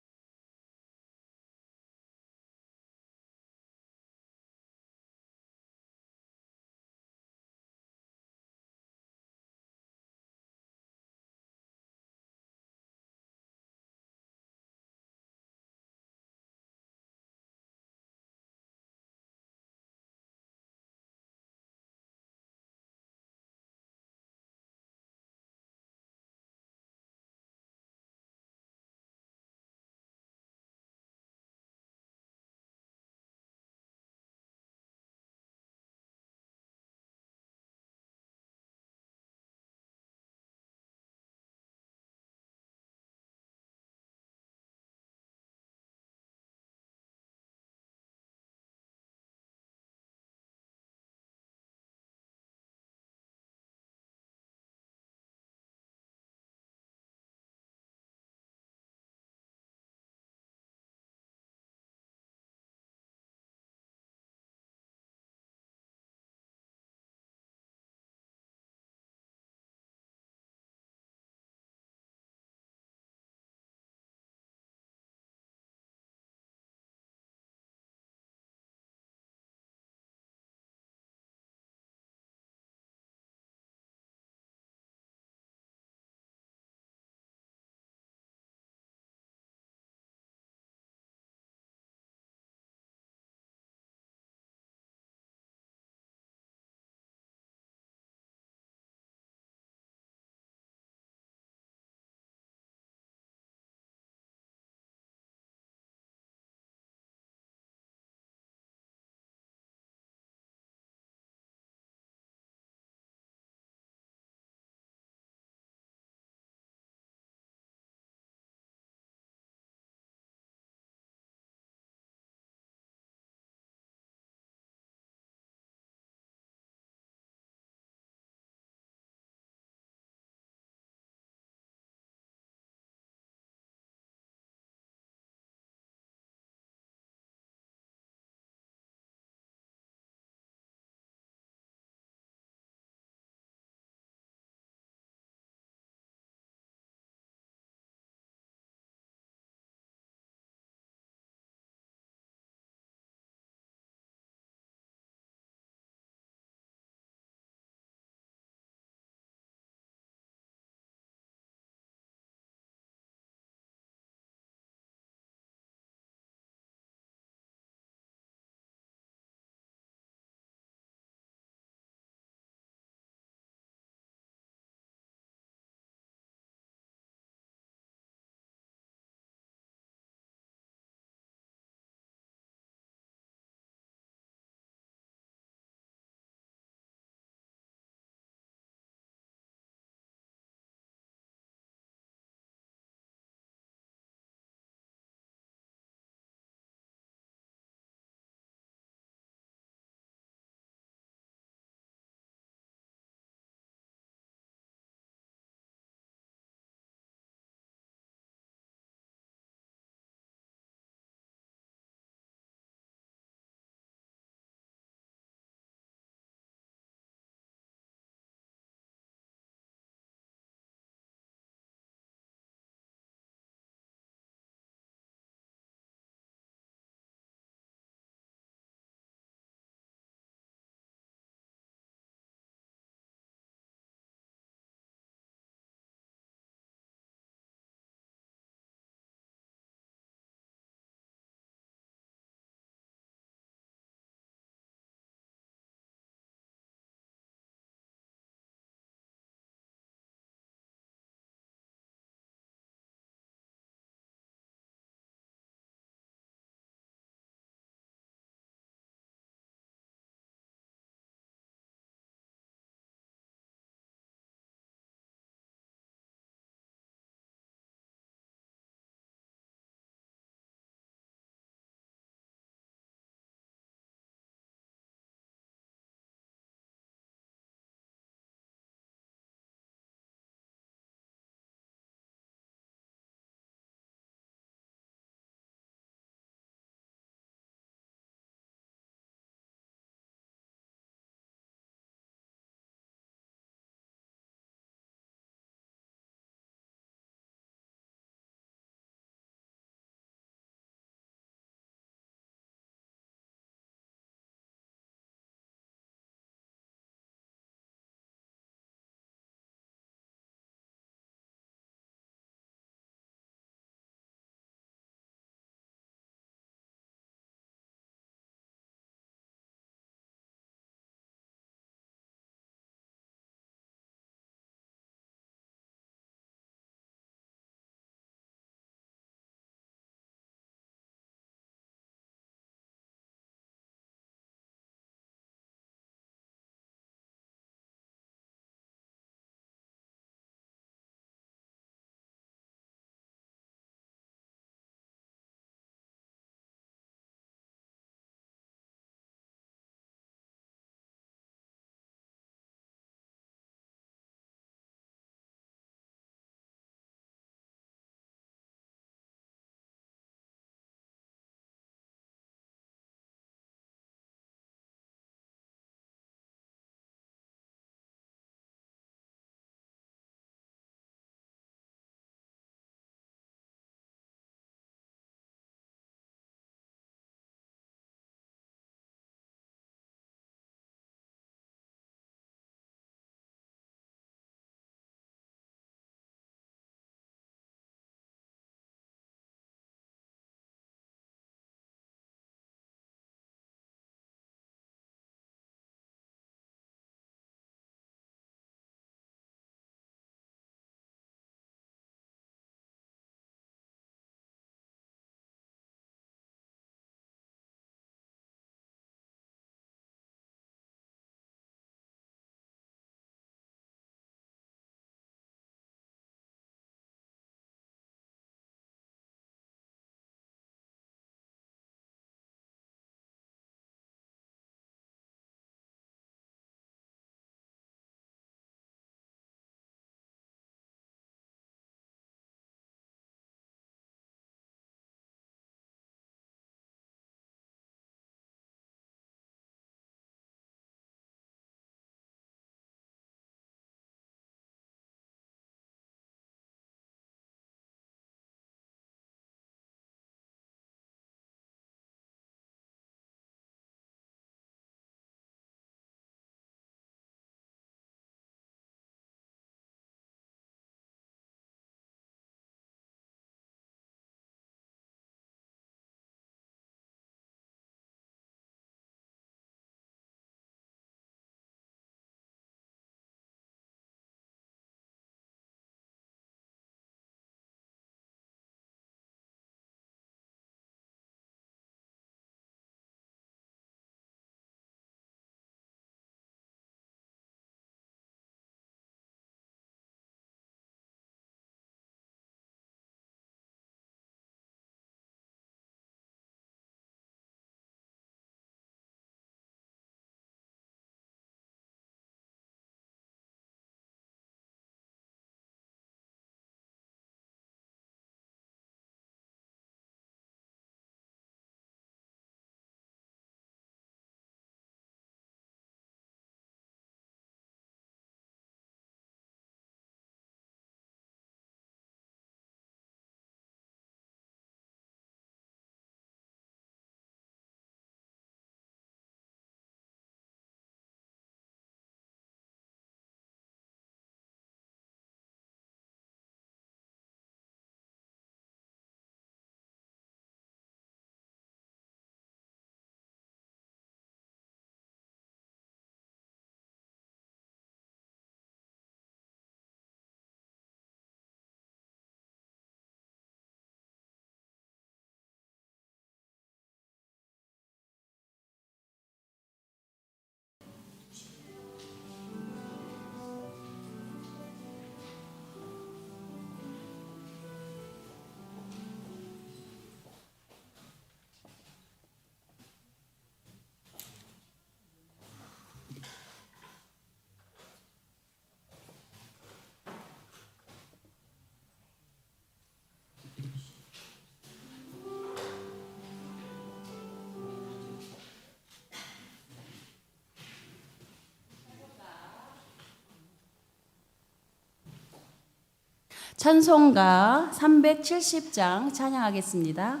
찬송가 370장 찬양하겠습니다.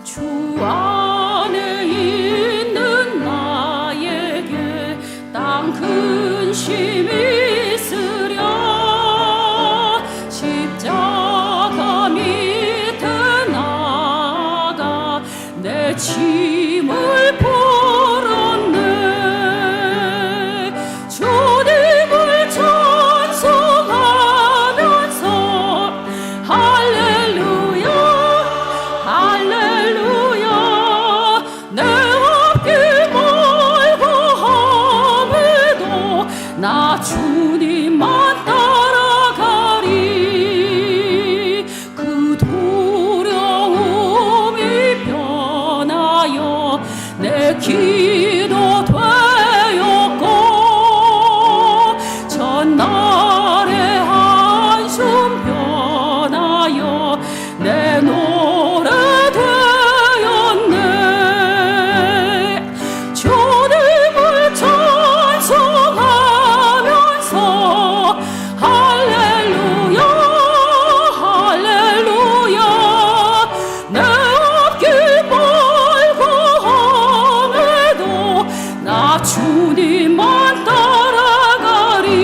주 안에 있는 나에게 땅 근심이 있으랴 십자가 밑에 나아가 내 짐을 풀었네. 주님을 찬송하면서 할렐루야 할렐루야 내 앞길 멀고 함에도 나 주님만 따라가리. 그 두려움이 변하여 내 기도 되었고 전날의 한숨 변하여 내 노래 되었네. 주님을 찬송하면서 할렐루야 할렐루야 내 앞길 멀고 함에도 나 주님만 따라가리.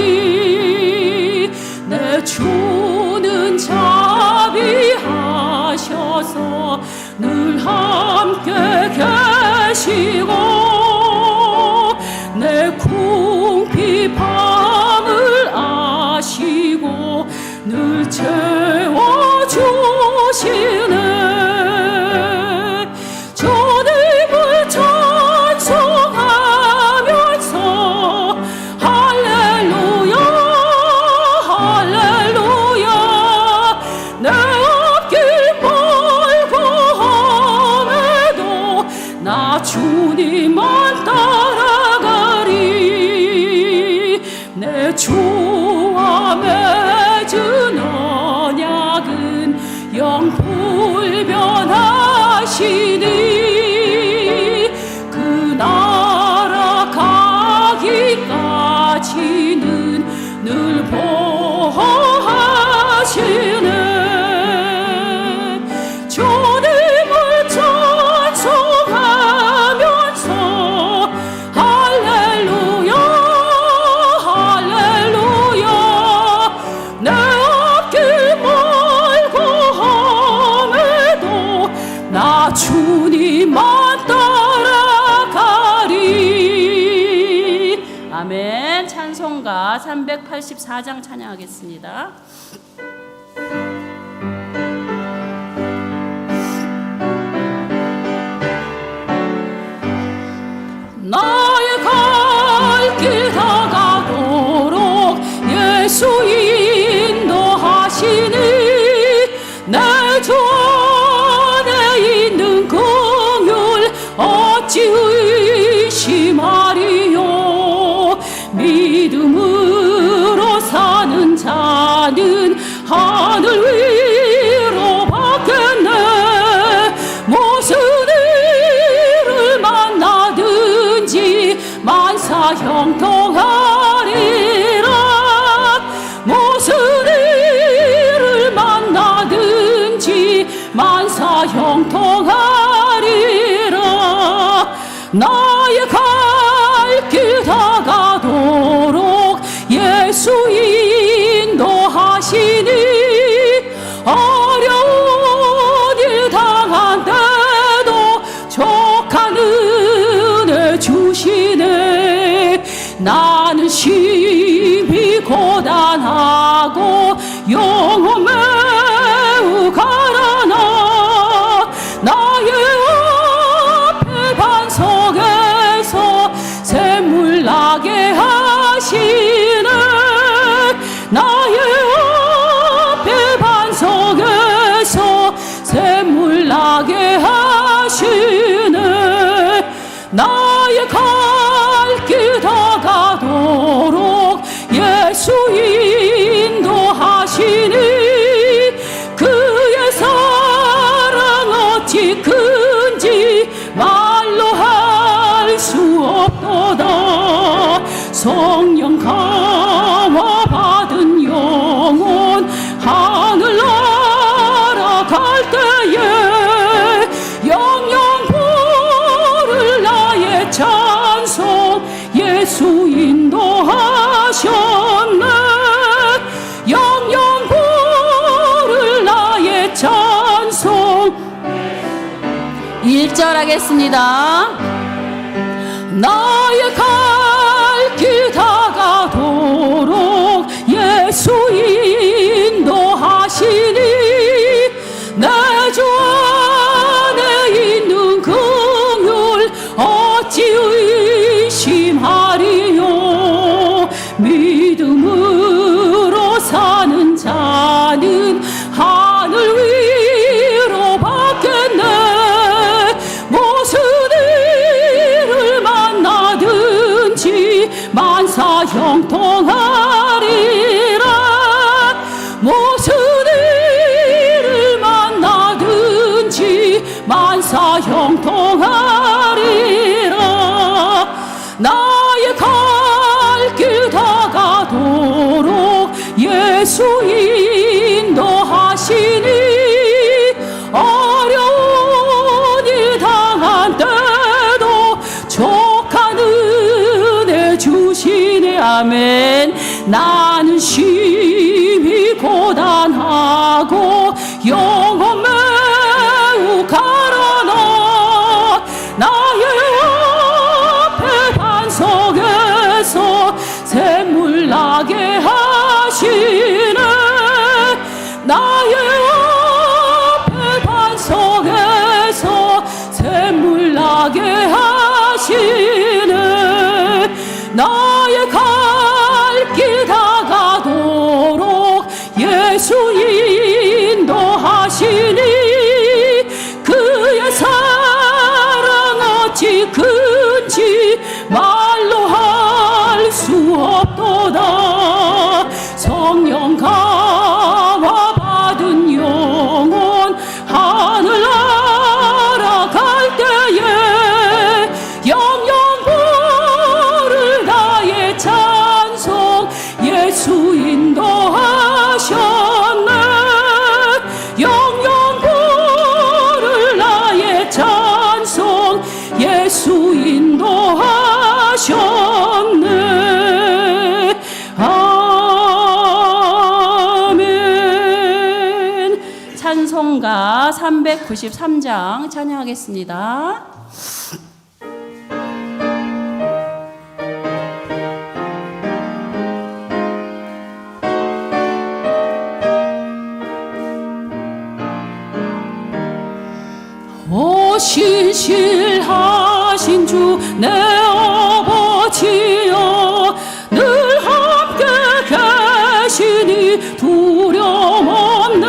내 주는 자비하셔서 늘 함께 계시고 내 궁핍함을 아시고 늘 채워주시네. 주님을 찬송하면서 할렐루야 할렐루야 내 앞길 멀고 함에도 나 주님만 따라가리. 내 주와 맺은 언약은 영불변하시니 그 나라 가기까지는 늘 보호하시네. 주님을 찬송하면서 할렐루야 할렐루야 내 앞길 멀고 함에도 나 주님만 따라가리. 아멘. 찬송가 384장 찬양하겠습니다. 나의 갈 길 다가도록 예수 인도하시니 내 주 안에 있는 긍휼 어찌 의심하리요. 믿음으로 사는 자는 하늘 위로 받겠네. 무슨 일을 만나든지 만사 형통하리라. 무슨 일을 만나든지 만사 형통하리라. 나의 갈 길 다가도록 예수 인도하시니 어려운 일 당한 때도 족한 은혜 주시네. 나는 심히 고단하고 영혼 매우 가라나 나의 앞에 반석에서 샘물 나게 하시네. 나의 앞에 반석에서 샘물 나게 하시네. 나의 갈 길 다가도록 예수 인도하시니 그의 사랑 어찌 큰지 성령 강화 받은 영혼 하늘 날아갈 때에 영영 부를 나의 찬송 예수 인도하셨네. 영영 부를 나의 찬송. 1절 하겠습니다. 나의 갈 길 다가도록 예수 인도하시니 내 주 안에 있는 긍휼 어찌 의심하리요. 믿음으로 사는 자는 하늘 위로 받겠네. 무슨 일을 만나든지 만사 형통하리라. 무슨 일을 만나든지 만사 형통하리라. 나의 갈 길 다가도록 예수 인도하시니 어려운 일 당한 때도 족한 은혜 주시네. 아멘. 나는 심히 고단하고 영혼 매우 가라나 나의 앞에 반석에서 샘물 나게 하시네. 나의 앞에 반석에서 샘물 나게 하시네. 나의 갈 길 다가도록 예수 인도하시니 그의 사랑 어찌 큰지 말로 할 수 없도다. 성령 강화 받은 영혼 하늘 날아갈 때에 영영 부를 나의 찬송 예수 인도하셨네. 영영 부를 나의 찬송 예수 인도하셨네. 아멘. 찬송가 393장 찬양하겠습니다. 오 신실하신 주 내 아버지여 늘 함께 계시니 두려움 없네.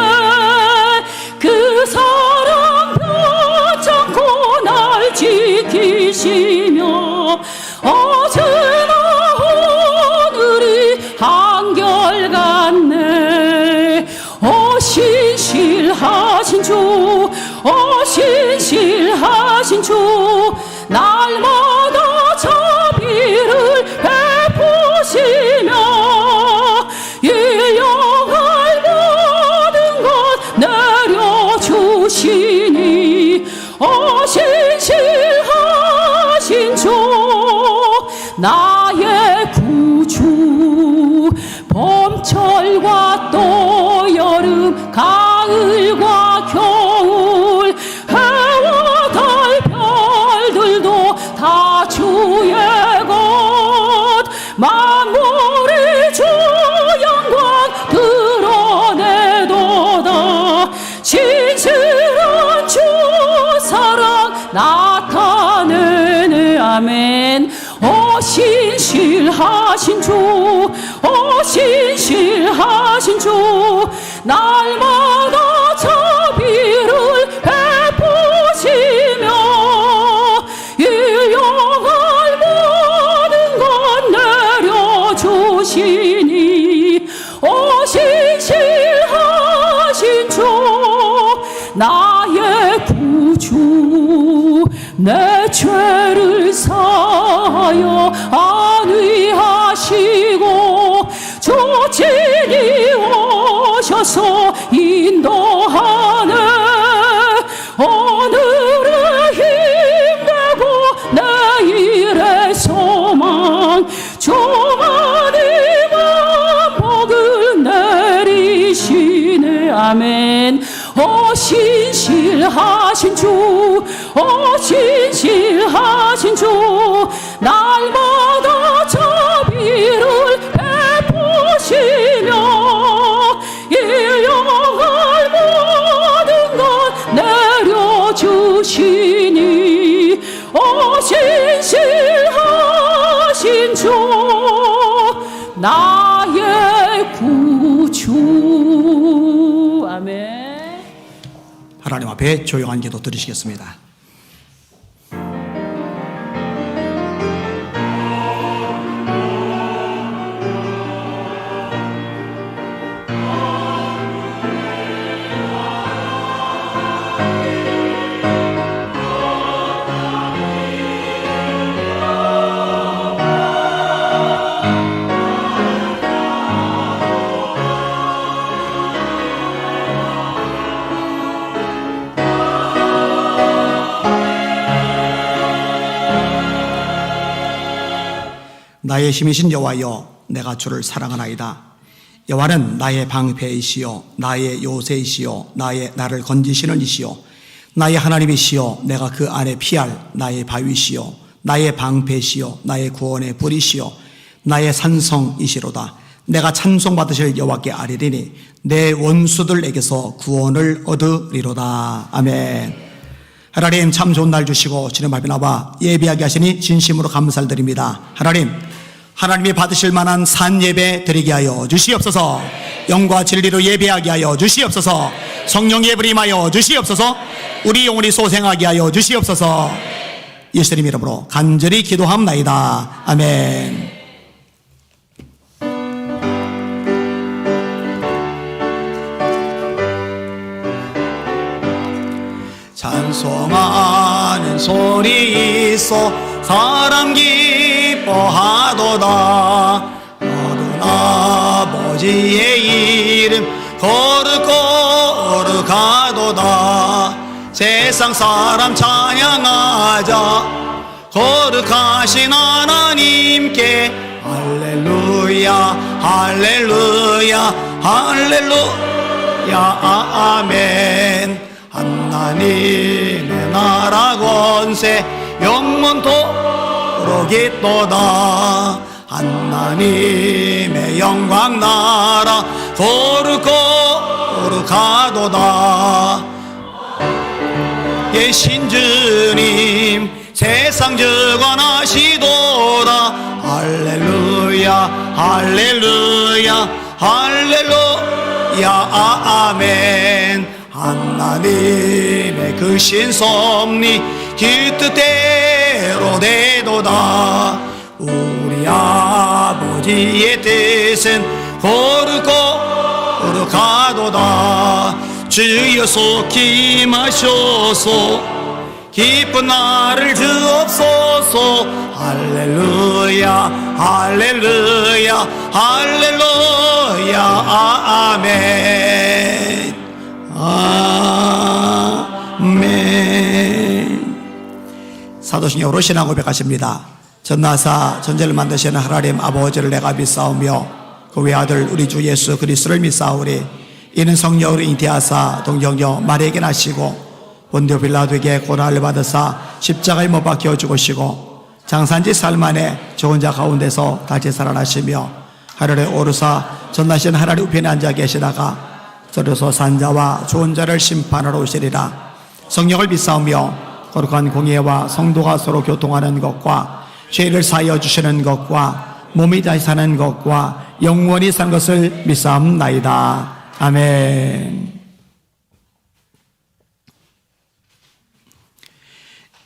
그 사랑 변찮고 날 지키시며 어제나 오늘이 한결같네. 오 신실하신 주 신실하신 주 날마다 자비를 베푸시며 일용할 모든 것 내려주시니 신실하신 주 나의 구주. 봄철과 또 여름 가을과 겨울 해와 달 별들도 다 주의 것. 만물이 주 영광 드러내도다. 진실한 주 사랑 나타내네. 아멘. 오 신실하신 주 신실하신 주 날마다 자비를 베푸시며 일용할 모든 것 내려주시니 오 신실하신 주 나의 구주. 내 죄를 사하여 안위하여 아멘. 신실하신 주, 신실하신 주, 날마다 자비를 베푸시며 일용할 모든 것 내려주시니 신실하신 주, 나의 구주. 아멘. 하나님 앞에 조용한 기도 드리시겠습니다. 나의 힘이신 여호와여, 내가 주를 사랑하나이다. 여호와는 나의 방패이시요 나의 요새이시요 나를 건지시는 이시요 나의 하나님이시요 내가 그 안에 피할 나의 바위시요 나의 방패시요 나의 구원의 불이시요 나의 산성이시로다. 내가 찬송받으실 여호와께 아뢰리니 내 원수들에게서 구원을 얻으리로다. 아멘. 하나님, 참 좋은 날 주시고 주님 앞에 나와 예배하게 하시니 진심으로 감사를 드립니다. 하나님이 받으실 만한 산 예배 드리게 하여 주시옵소서. 영과 진리로 예배하게 하여 주시옵소서. 성령 예불임하여 주시옵소서. 우리 영혼이 소생하게 하여 주시옵소서. 예수님 이름으로 간절히 기도합나이다. 아멘. 찬송하는 소리 있어 사람 기뻐하도다. 너는 아버지의 이름 거룩거룩하도다. 세상 사람 찬양하자. 거룩하신 하나님께 할렐루야 할렐루야 할렐루야 아멘. 하나님의 나라 권세 영원토록 있도다. 하나님의 영광 나라 거룩거룩하도다. 예신 주님 세상 주관하시도다. 할렐루야 할렐루야 할렐루야 아멘. 하나님의 그 신섭리 그 뜻대로 되도다. 우리 아버지의 뜻은 거룩거룩하도다. 주여 속히 마셔서 기쁜 날을 주옵소서. 할렐루야 할렐루야 할렐루야 아멘. 아멘. 사도신경으로 신앙 고백하십니다. 전나사 전제를 만드시는 하나님 아버지를 내가 믿사오며 그 외아들 우리 주 예수 그리스도를 믿사오리. 이는 성령으로 잉태하사 동정녀 마리아에게 나시고 본디오 빌라도에게 고난을 받으사 십자가에 못 박혀 죽으시고 장산지 삶 안에 죽은 자 가운데서 다시 살아나시며 하늘에 오르사 전나신 하나님 우편에 앉아 계시다가 저로서 산자와 죽은 자를 심판하러 오시리라. 성령을 믿사오며 거룩한 공예와 성도가 서로 교통하는 것과 죄를 사하여 주시는 것과 몸이 다시 사는 것과 영원히 사는 것을 믿사옵나이다. 아멘.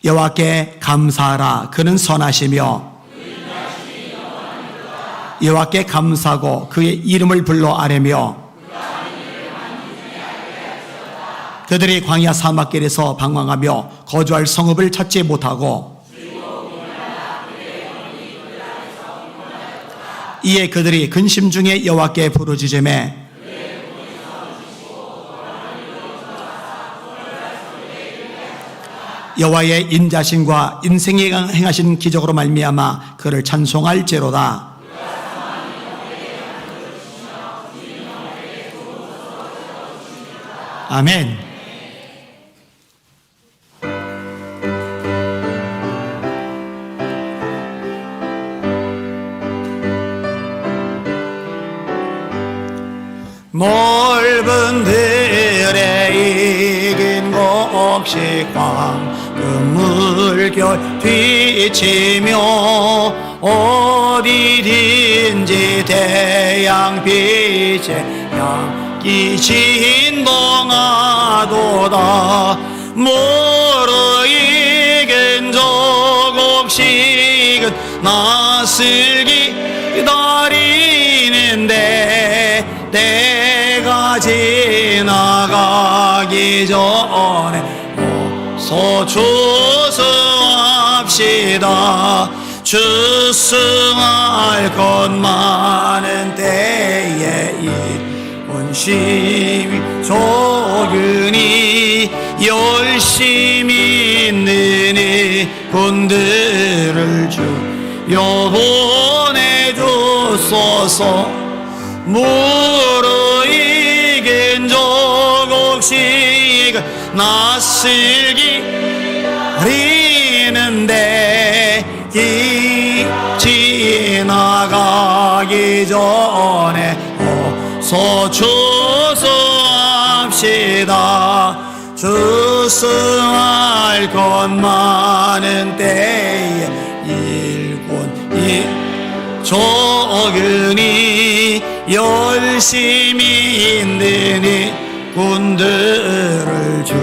여호와께 감사하라. 그는 선하시며 여호와께 감사하고 그의 이름을 불러 아뢰며 그들이 광야 사막길에서 방황하며 거주할 성읍을 찾지 못하고 이에 그들이 근심 중에 여호와께 부르짖으매 여호와의 인자심과 인생에 행하신 기적으로 말미암아 그를 찬송할지로다. 아멘. 넓은 들에 이긴 곡식광 그 물결 뒤치며 어디든지 태양빛에 양기 진동하도다 무르익은 조곡식은 낯설기 기다리는데 때가 지나가기 전에 어서 추수합시다. 추수할 것 많은 때에 이 본심이 조근히 열심히 있는 이 분들을 주여 보내주소서. 무르익은 조곡식은 낯설기 어리는데 지나가기 전에 어서 추수합시다. 추수할 것 많은 때에 일꾼이 적으니 열심히 있는 이 군들을 주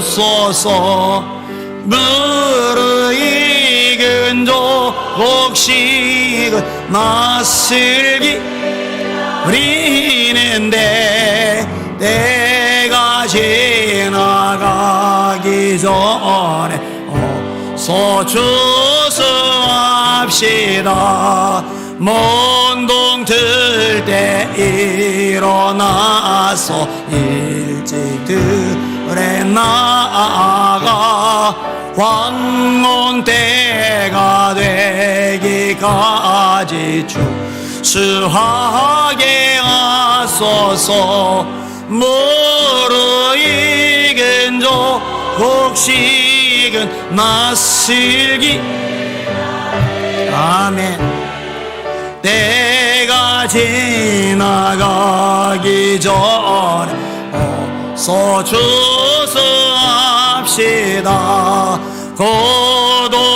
보내주소서. 무르익은 조곡식은 낯설기 어리는데 때가 지나가기 전에 어서 추수합시다. 먼동 들 때 일어나서 일찍 들에 나아가 황혼 때가 되기까지 추수하게 하소서. 무르익은 조곡식은 낯설기 아멘. 때가 지나가기 전에 어서 추수합시다.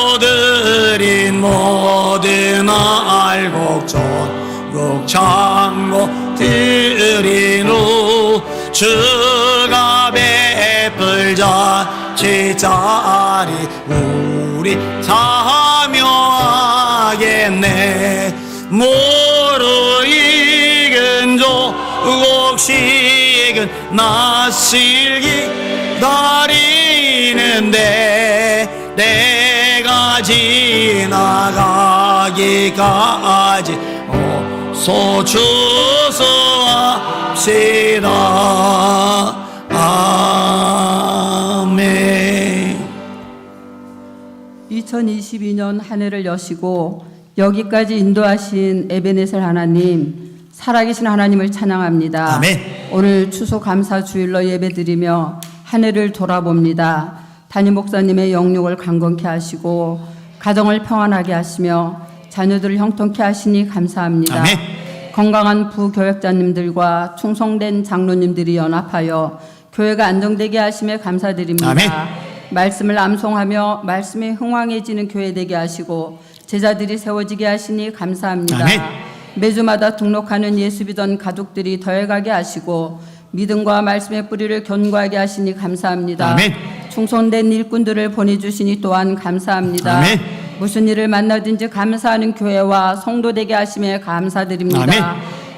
거둬들인 모든 알곡 전곡 창곡 들인 후 주가 베풀 잔치자리 우리 참여하겠네. 무르익은 조곡식은 낯설기 기다리는데 때가 지나가기까지 어서 추수합시다. 아멘. 2022년 한 해를 여시고 여기까지 인도하신 에베네셀 하나님, 살아계신 하나님을 찬양합니다. 아멘. 오늘 추수감사 주일로 예배드리며 한 해를 돌아봅니다. 담임 목사님의 영육을 강건케 하시고 가정을 평안하게 하시며 자녀들을 형통케 하시니 감사합니다. 아멘. 건강한 부교역자님들과 충성된 장로님들이 연합하여 교회가 안정되게 하심에 감사드립니다. 아멘. 말씀을 암송하며 말씀에 흥왕해지는 교회 되게 하시고 제자들이 세워지게 하시니 감사합니다. 아멘. 매주마다 등록하는 예수 믿던 가족들이 더해가게 하시고 믿음과 말씀의 뿌리를 견고하게 하시니 감사합니다. 아멘. 충성된 일꾼들을 보내주시니 또한 감사합니다. 아멘. 무슨 일을 만나든지 감사하는 교회와 성도 되게 하심에 감사드립니다. 아멘.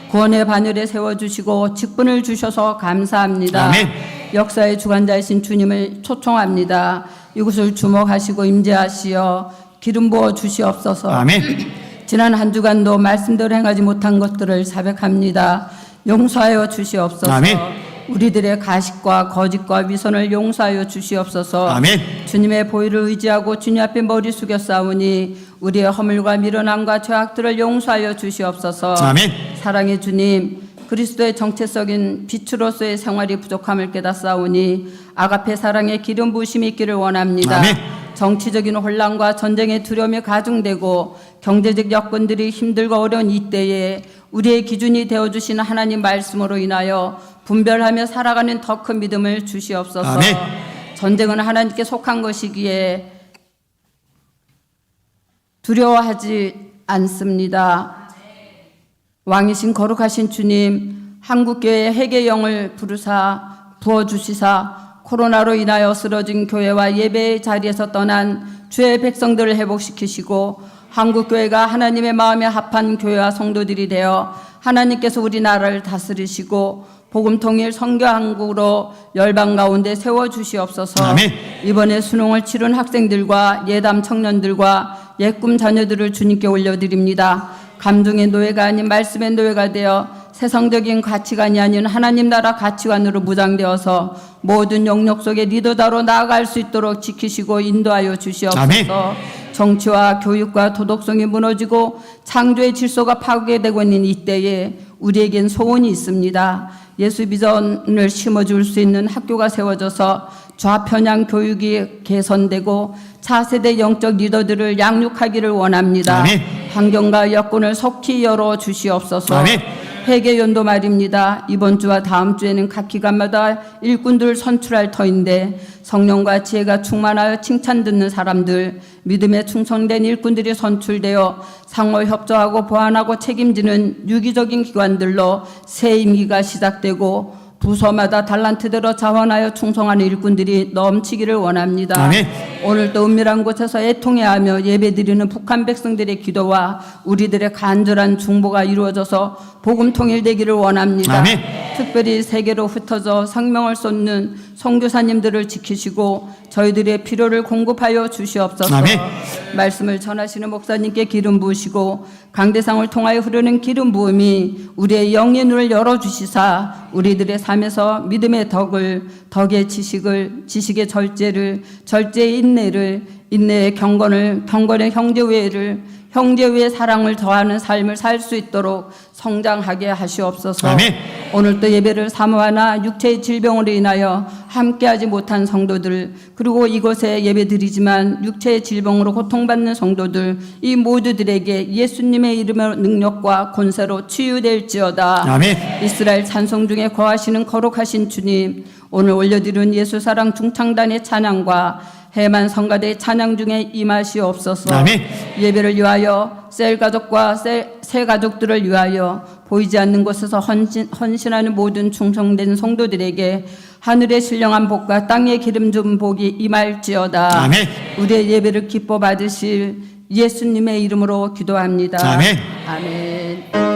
구원의 바늘에 세워주시고 직분을 주셔서 감사합니다. 아멘. 역사의 주관자이신 주님을 초청합니다. 이곳을 주목하시고 임재하시어 기름 부어 주시옵소서. 아멘. 지난 한 주간도 말씀대로 행하지 못한 것들을 자백합니다. 용서하여 주시옵소서. 아멘. 우리들의 가식과 거짓과 위선을 용서하여 주시옵소서. 아멘. 주님의 보혈을 의지하고 주님 앞에 머리 숙여 싸우니 우리의 허물과 미련함과 죄악들을 용서하여 주시옵소서. 아멘. 사랑의 주님, 그리스도의 정체적인 빛으로서의 생활이 부족함을 깨닫사오니 아가페 사랑의 기름 부으심이 있기를 원합니다. 아멘. 정치적인 혼란과 전쟁의 두려움이 가중되고 경제적 여건들이 힘들고 어려운 이때에 우리의 기준이 되어주시는 하나님 말씀으로 인하여 분별하며 살아가는 더 큰 믿음을 주시옵소서. 아멘. 전쟁은 하나님께 속한 것이기에 두려워하지 않습니다. 왕이신 거룩하신 주님, 한국교회의 회개영을 부어주시사 코로나로 인하여 쓰러진 교회와 예배의 자리에서 떠난 주의 백성들을 회복시키시고 한국교회가 하나님의 마음에 합한 교회와 성도들이 되어 하나님께서 우리나라를 다스리시고 복음 통일 선교 한국으로 열방 가운데 세워주시옵소서. 아멘. 이번에 수능을 치른 학생들과 예담 청년들과 예꿈 자녀들을 주님께 올려드립니다. 감동의 노예가 아닌 말씀의 노예가 되어 세상적인 가치관이 아닌 하나님 나라 가치관으로 무장되어서 모든 영역 속에 리더다로 나아갈 수 있도록 지키시고 인도하여 주시옵소서. 아멘. 정치와 교육과 도덕성이 무너지고 창조의 질서가 파괴되고 있는 이때에 우리에겐 소원이 있습니다. 예수 비전을 심어줄 수 있는 학교가 세워져서 좌편향 교육이 개선되고 차세대 영적 리더들을 양육하기를 원합니다. 아멘. 환경과 여건을 속히 열어 주시옵소서. 아멘. 회계연도 말입니다. 이번 주와 다음 주에는 각 기관마다 일꾼들을 선출할 터인데 성령과 지혜가 충만하여 칭찬 듣는 사람들, 믿음에 충성된 일꾼들이 선출되어 상호 협조하고 보완하고 책임지는 유기적인 기관들로 새 임기가 시작되고 부서마다 달란트대로 자원하여 충성하는 일꾼들이 넘치기를 원합니다. 아멘. 오늘도 은밀한 곳에서 애통해하며 예배드리는 북한 백성들의 기도와 우리들의 간절한 중보가 이루어져서 복음 통일되기를 원합니다. 아멘. 특별히 세계로 흩어져 생명을 쏟는 선교사님들을 지키시고 저희들의 필요를 공급하여 주시옵소서. 아멘. 말씀을 전하시는 목사님께 기름 부으시고 강대상을 통하여 흐르는 기름 부음이 우리의 영의 눈을 열어주시사 우리들의 삶에서 믿음의 덕의 지식을, 지식의 절제를, 절제의 인내를, 인내의 경건을, 경건의 형제외를, 형제외의 사랑을 더하는 삶을 살 수 있도록 성장하게 하시옵소서. 아멘. 오늘도 예배를 사모하나 육체의 질병으로 인하여 함께하지 못한 성도들, 그리고 이곳에 예배드리지만 육체의 질병으로 고통받는 성도들, 이 모두들에게 예수님의 이름의 능력과 권세로 치유될지어다. 아멘. 이스라엘 찬송 중에 거하시는 거룩하신 주님, 오늘 올려드린 예수사랑 중창단의 찬양과 해만 성가대의 찬양 중에 임하시옵소서. 아멘. 예배를 위하여 셀 가족과 새 가족들을 위하여 보이지 않는 곳에서 헌신하는 모든 충성된 성도들에게 하늘의 신령한 복과 땅의 기름 준 복이 임할지어다. 아멘. 우리의 예배를 기뻐 받으실 예수님의 이름으로 기도합니다. 아멘. 아멘. 아멘.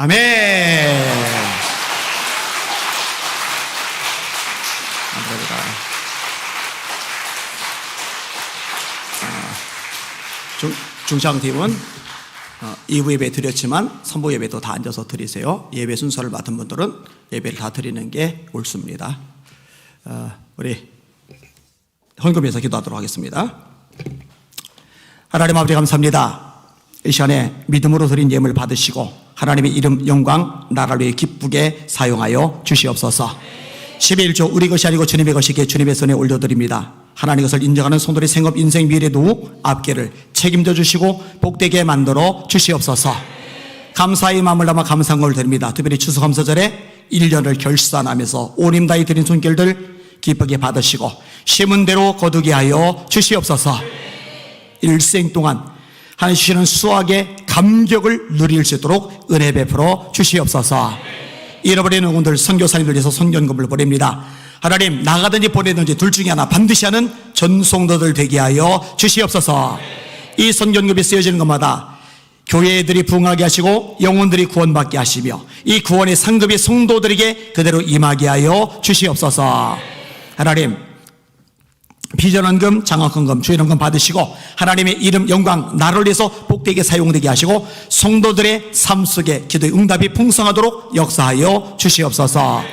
아멘. 감사합니다. 중창팀은 2부 예배 드렸지만 3부 예배도 다 앉아서 드리세요. 예배 순서를 맡은 분들은 예배를 다 드리는 게 옳습니다. 우리 헌금해서 기도하도록 하겠습니다. 하나님 아버지 감사합니다. 이 시간에 믿음으로 드린 예물 받으시고 하나님의 이름 영광 나라를 위해 기쁘게 사용하여 주시옵소서. 11조 우리 것이 아니고 주님의 것이기에 주님의 손에 올려드립니다. 하나님 것을 인정하는 성도의 생업 인생 미래 노후 앞길을 책임져 주시고 복되게 만들어 주시옵소서. 감사의 마음을 담아 감사를 드립니다. 특별히 추수감사절에 1년을 결산하면서 온 힘 다해 드린 손길들 기쁘게 받으시고 심은 대로 거두게 하여 주시옵소서. 일생 동안 하나님 주시는 수확의 감격을 누릴 수 있도록 은혜 베풀어 주시옵소서. 잃어버린 영혼들 선교사님들 위해서 선견금을 보냅니다. 하나님 나가든지 보내든지 둘 중에 하나 반드시 하는 전송도들 되게 하여 주시옵소서. 이 선견금이 쓰여지는 것마다 교회들이 부흥하게 하시고 영혼들이 구원받게 하시며 이 구원의 상급이 성도들에게 그대로 임하게 하여 주시옵소서. 하나님 비전헌금, 장학헌금, 주일헌금 받으시고 하나님의 이름 영광 나를 위해서 복되게 사용되게 하시고 성도들의 삶 속에 기도의 응답이 풍성하도록 역사하여 주시옵소서.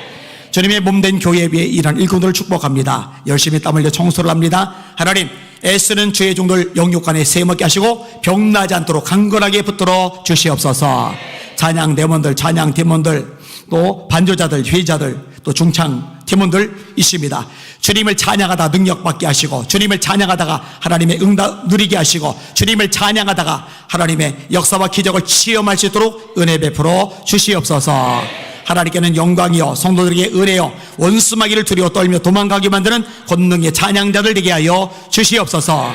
주님의 몸된 교회에 비해 일하는 일꾼들을 축복합니다. 열심히 땀 흘려 청소를 합니다. 하나님 애쓰는 주의 종들 영육간에 세먹게 하시고 병나지 않도록 강건하게 붙들어 주시옵소서. 찬양 대원들, 찬양 팀원들, 또 반주자들, 회자들, 또 중창 팀원들 있습니다. 주님을 찬양하다 능력받게 하시고 주님을 찬양하다가 하나님의 응답 누리게 하시고 주님을 찬양하다가 하나님의 역사와 기적을 체험할 수 있도록 은혜 베풀어 주시옵소서. 하나님께는 영광이요 성도들에게 은혜요 원수마귀를 두려워 떨며 도망가게 만드는 권능의 찬양자들 되게 하여 주시옵소서.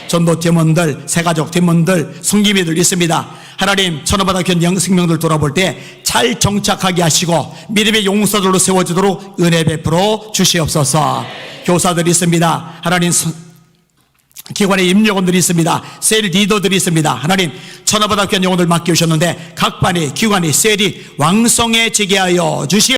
전도 팀원들, 새가족 팀원들, 성기미들 있습니다. 하나님 천하바다 견영 생명들 돌아볼 때 잘 정착하게 하시고 믿음의 용사들로 세워지도록 은혜 베풀어 주시옵소서. 교사들이 있습니다. 하나님 기관의 임직원들이 있습니다. 셀 리더들이 있습니다. 하나님 천하바다 견영원들 맡겨주셨는데 각 반의 기관의 셀이 왕성해지게 하여 주시옵소서.